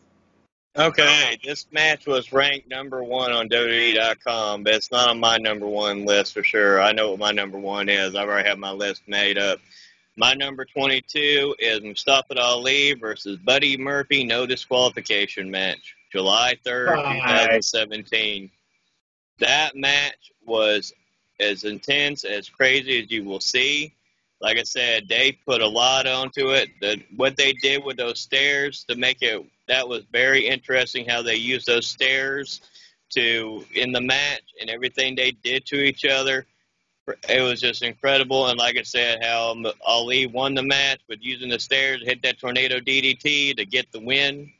Speaker 2: Okay, this match was ranked number 1 on WWE.com, but it's not on my number 1 list for sure. I know what my number 1 is. I've already had my list made up. My number 22 is Mustafa Ali versus Buddy Murphy, no disqualification match, July 3rd, 2017. That match was as intense, as crazy as you will see. Like I said, they put a lot onto it. What they did with those stairs to make it, that was very interesting how they used those stairs in the match and everything they did to each other. It was just incredible. And like I said, how Ali won the match with using the stairs to hit that tornado DDT to get the win.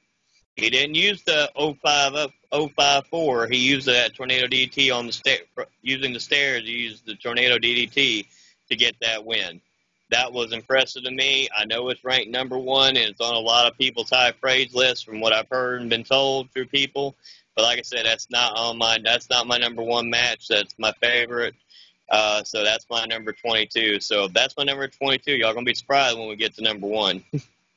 Speaker 2: He didn't use the 054. He used that tornado DDT on the using the stairs. He used the tornado DDT to get that win. That was impressive to me. I know it's ranked number 1, and it's on a lot of people's high praise lists from what I've heard and been told through people. But like I said, that's not my number 1 match. That's my favorite. So that's my number 22. So if that's my number 22, y'all gonna be surprised when we get to number 1.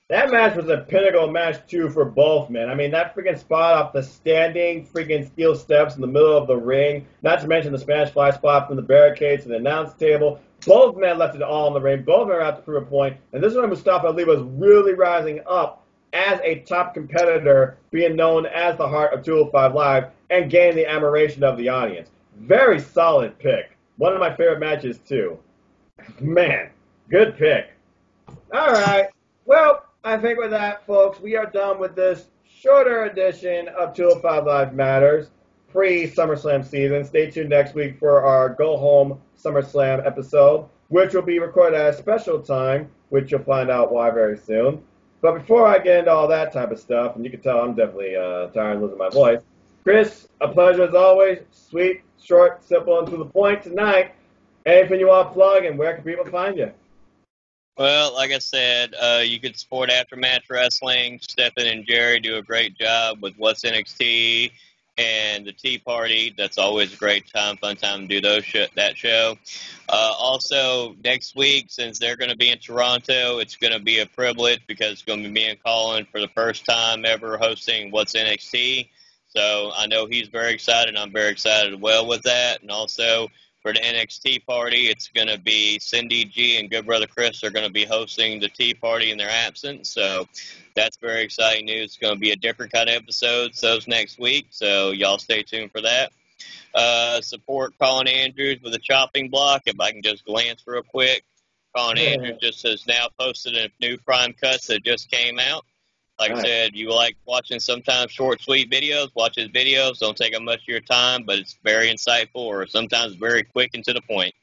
Speaker 1: That match was a pinnacle match, too, for both men. I mean, that freaking spot off the standing freaking steel steps in the middle of the ring, not to mention the Spanish fly spot from the barricades to the announce table. Both men left it all in the ring. Both men were out to prove a point. And this is when Mustafa Ali was really rising up as a top competitor, being known as the heart of 205 Live, and gaining the admiration of the audience. Very solid pick. One of my favorite matches, too. Man, good pick. All right. Well, I think with that, folks, we are done with this shorter edition of 205 Live Matters pre-SummerSlam season. Stay tuned next week for our Go Home SummerSlam episode, which will be recorded at a special time, which you'll find out why very soon. But before I get into all that type of stuff, and you can tell I'm definitely tired of losing my voice, Chris, a pleasure as always. Sweet, short, simple, and to the point tonight. Anything you want to plug, and where can people find you?
Speaker 2: Well, like I said, you could support Aftermatch Wrestling. Stephen and Jerry do a great job with What's NXT and the Tea Party. That's always a great time, fun time to do that show. Also, next week, since they're going to be in Toronto, it's going to be a privilege because it's going to be me and Colin for the first time ever hosting What's NXT. So I know he's very excited, and I'm very excited as well with that. And also, for the NXT party, it's going to be Cindy G and Good Brother Chris are going to be hosting the Tea Party in their absence. So that's very exciting news. It's going to be a different kind of episode. So's next week. So y'all stay tuned for that. Support Colin Andrews with a chopping block. If I can just glance real quick. Colin Andrews just has now posted a new Prime Cuts that just came out. Like I said, you like watching sometimes short, sweet videos, watch his videos. Don't take up much of your time, but it's very insightful or sometimes very quick and to the point.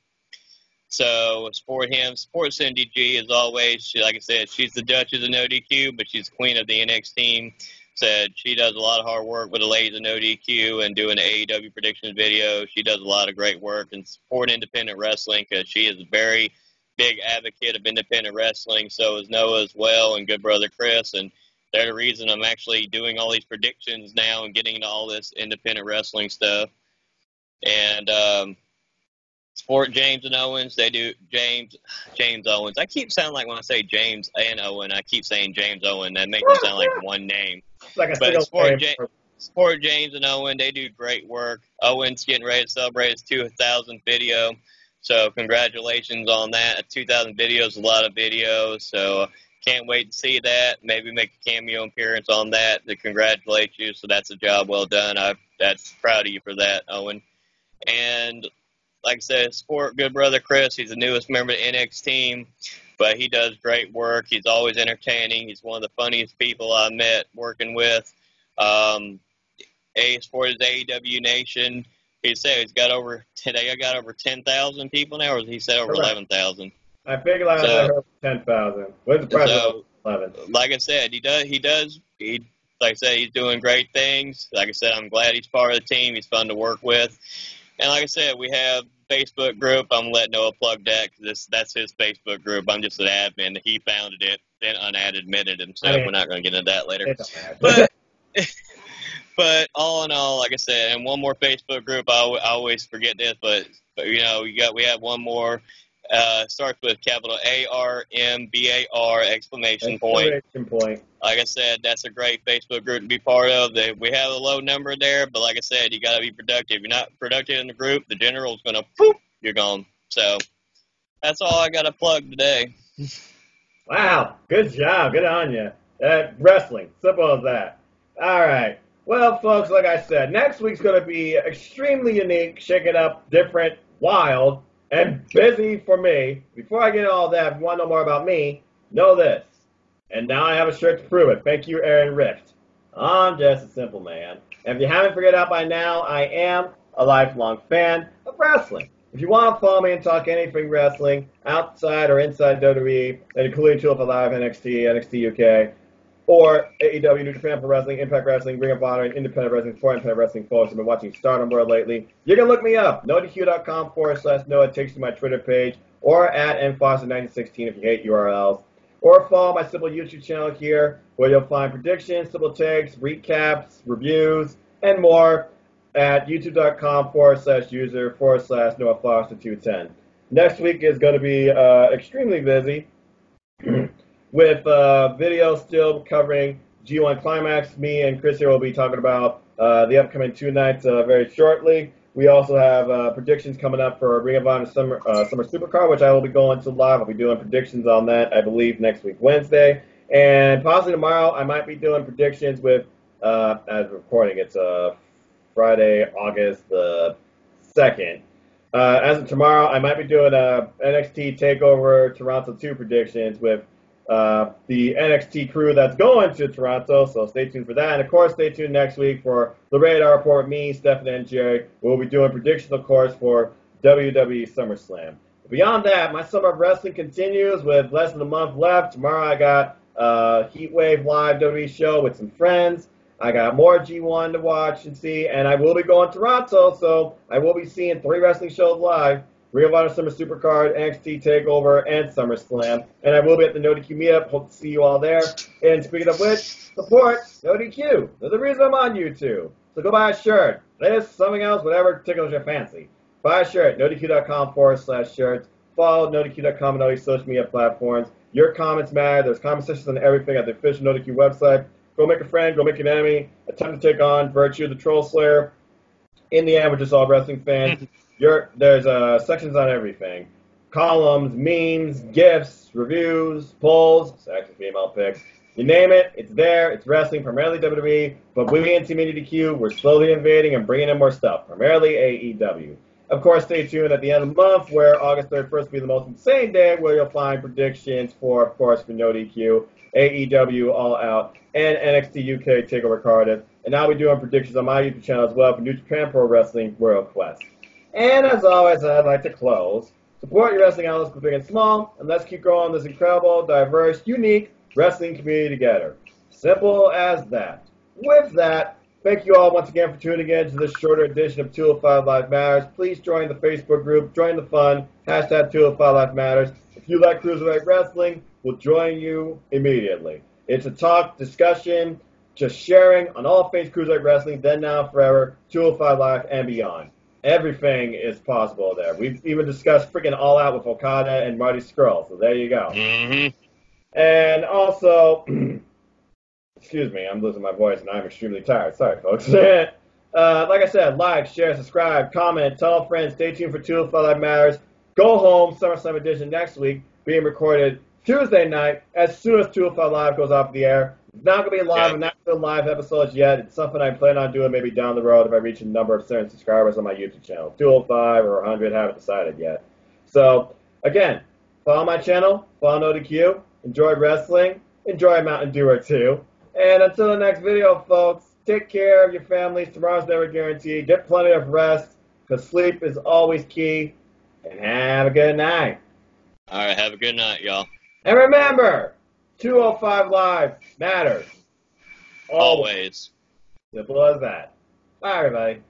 Speaker 2: So support him. Support Cindy G as always. Like I said, she's the Duchess of No DQ, but she's the queen of the NXT team. Said she does a lot of hard work with the ladies of No DQ and doing the AEW predictions video. She does a lot of great work and support independent wrestling because she is a very big advocate of independent wrestling. So is Noah as well and Good Brother Chris. And they're the reason I'm actually doing all these predictions now and getting into all this independent wrestling stuff. And support James and Owens. They do James Owens. I keep sounding like when I say James and Owen, I keep saying James Owen. That makes me sound like one name.
Speaker 1: Like
Speaker 2: but support James and Owen. They do great work. Owen's getting ready to celebrate his 2,000th video. So congratulations on that. 2,000 videos, a lot of videos. So can't wait to see that. Maybe make a cameo appearance on that to congratulate you. So that's a job well done. That's proud of you for that, Owen. And like I said, support Good Brother Chris. He's the newest member of the NXT team, but he does great work. He's always entertaining. He's one of the funniest people I met working with. Support his AEW Nation. He said he's got over 10,000 people now, or he said over 11,000.
Speaker 1: I figured I heard 10,000. What's the price of 11?
Speaker 2: Like I said, like I said, he's doing great things. Like I said, I'm glad he's part of the team. He's fun to work with. And like I said, we have a Facebook group. I'm going to let Noah plug that because that's his Facebook group. I'm just an admin. He founded it, then admitted himself. We're not going to get into that later. But all in all, like I said, and one more Facebook group. I always forget this, but you know, we have one more. Starts with capital ARMBAR exclamation point. Like I said, that's a great Facebook group to be part of. We have a low number there, but like I said, you got to be productive. If you're not productive in the group, the general's going to poof, you're gone. So that's all I got to plug today.
Speaker 1: Wow, good job. Good on you. Wrestling, simple as that. All right. Well, folks, like I said, next week's going to be extremely unique, shaking up, different, wild, and busy for me. Before I get into all that, if you want to know more about me, know this. And now I have a shirt to prove it. Thank you, Aaron Rift. I'm just a simple man. And if you haven't figured out by now, I am a lifelong fan of wrestling. If you want to follow me and talk anything wrestling, outside or inside WWE, including 205 Live, NXT, NXT UK, or AEW, New Japan Pro Wrestling, Impact Wrestling, Ring of Honor, and Independent Wrestling for Independent Wrestling folks. I've been watching Stardom World lately. You can look me up, NoDQ.com/Noah. It takes you to my Twitter page, or at nfoster1916 if you hate URLs. Or follow my simple YouTube channel here, where you'll find predictions, simple takes, recaps, reviews, and more at youtube.com/user/Noah Foster210. Next week is going to be extremely busy with videos still covering G1 Climax. Me and Chris here will be talking about the upcoming 2 nights very shortly. We also have predictions coming up for Ring of Honor Summer Supercard, which I will be going to live. I'll be doing predictions on that, I believe, next week, Wednesday. And possibly tomorrow, I might be doing predictions with, as recording, it's Friday, August the 2nd. As of tomorrow, I might be doing NXT TakeOver Toronto 2 predictions with the NXT crew that's going to Toronto, so stay tuned for that. And, of course, stay tuned next week for the Radar Report with me, Stephen, and Jerry. We'll be doing predictions, of course, for WWE SummerSlam. Beyond that, my summer of wrestling continues with less than a month left. Tomorrow I got Heatwave Live WWE show with some friends. I got more G1 to watch and see, and I will be going to Toronto, so I will be seeing 3 wrestling shows live. Ring of Honor Summer Supercard, NXT TakeOver, and SummerSlam. And I will be at the NoDQ meetup. Hope to see you all there. And speaking of which, support NoDQ. They're the reason I'm on YouTube. So go buy a shirt. This, something else, whatever tickles your fancy. Buy a shirt, NoDQ.com/shirts. Follow NoDQ.com and all these social media platforms. Your comments matter. There's comment sections on everything at the official NoDQ website. Go make a friend, go make an enemy. Attempt to take on Virtue, the Troll Slayer. In the end, we're just all wrestling fans. There's sections on everything. Columns, memes, GIFs, reviews, polls, sex and female picks. You name it, it's there. It's wrestling, primarily WWE. But we in Team IndieDQ, we're slowly invading and bringing in more stuff, primarily AEW. Of course, stay tuned at the end of the month, where August 31st will be the most insane day, where you'll find predictions for, of course, for NoDQ, AEW All Out, and NXT UK TakeOver Cardiff. And I'll be doing predictions on my YouTube channel as well for New Japan Pro Wrestling World Quest. And as always, I'd like to close. Support your wrestling outlets, big and small, and let's keep growing this incredible, diverse, unique wrestling community together. Simple as that. With that, thank you all once again for tuning in to this shorter edition of 205 Live Matters. Please join the Facebook group, join the fun, hashtag 205 Live Matters. If you like Cruiserweight Wrestling, we'll join you immediately. It's a talk, discussion, just sharing on all things Cruiserweight Wrestling, then, now, forever, 205 Live, and beyond. Everything is possible there. We've even discussed freaking All Out with Okada and Marty Scurll, so there you go.
Speaker 2: Mm-hmm.
Speaker 1: And also, excuse me, I'm losing my voice and I'm extremely tired. Sorry, folks. Like I said, like, share, subscribe, comment, tell friends. Stay tuned for 205 Live Matters. Go Home, SummerSlam edition next week, being recorded Tuesday night as soon as 205 Live goes off the air. It's not going to be live. I'm not doing live episodes yet. It's something I plan on doing maybe down the road if I reach a number of certain subscribers on my YouTube channel. 205 or 100, haven't decided yet. So, again, follow my channel, follow NoDQ, enjoy wrestling, enjoy a Mountain Dew or two. And until the next video, folks, take care of your families. Tomorrow's never guaranteed. Get plenty of rest, because sleep is always key. And have a good night.
Speaker 2: All right, have a good night, y'all.
Speaker 1: And remember, 205 Live matters.
Speaker 2: Always.
Speaker 1: Simple as that. Bye, everybody.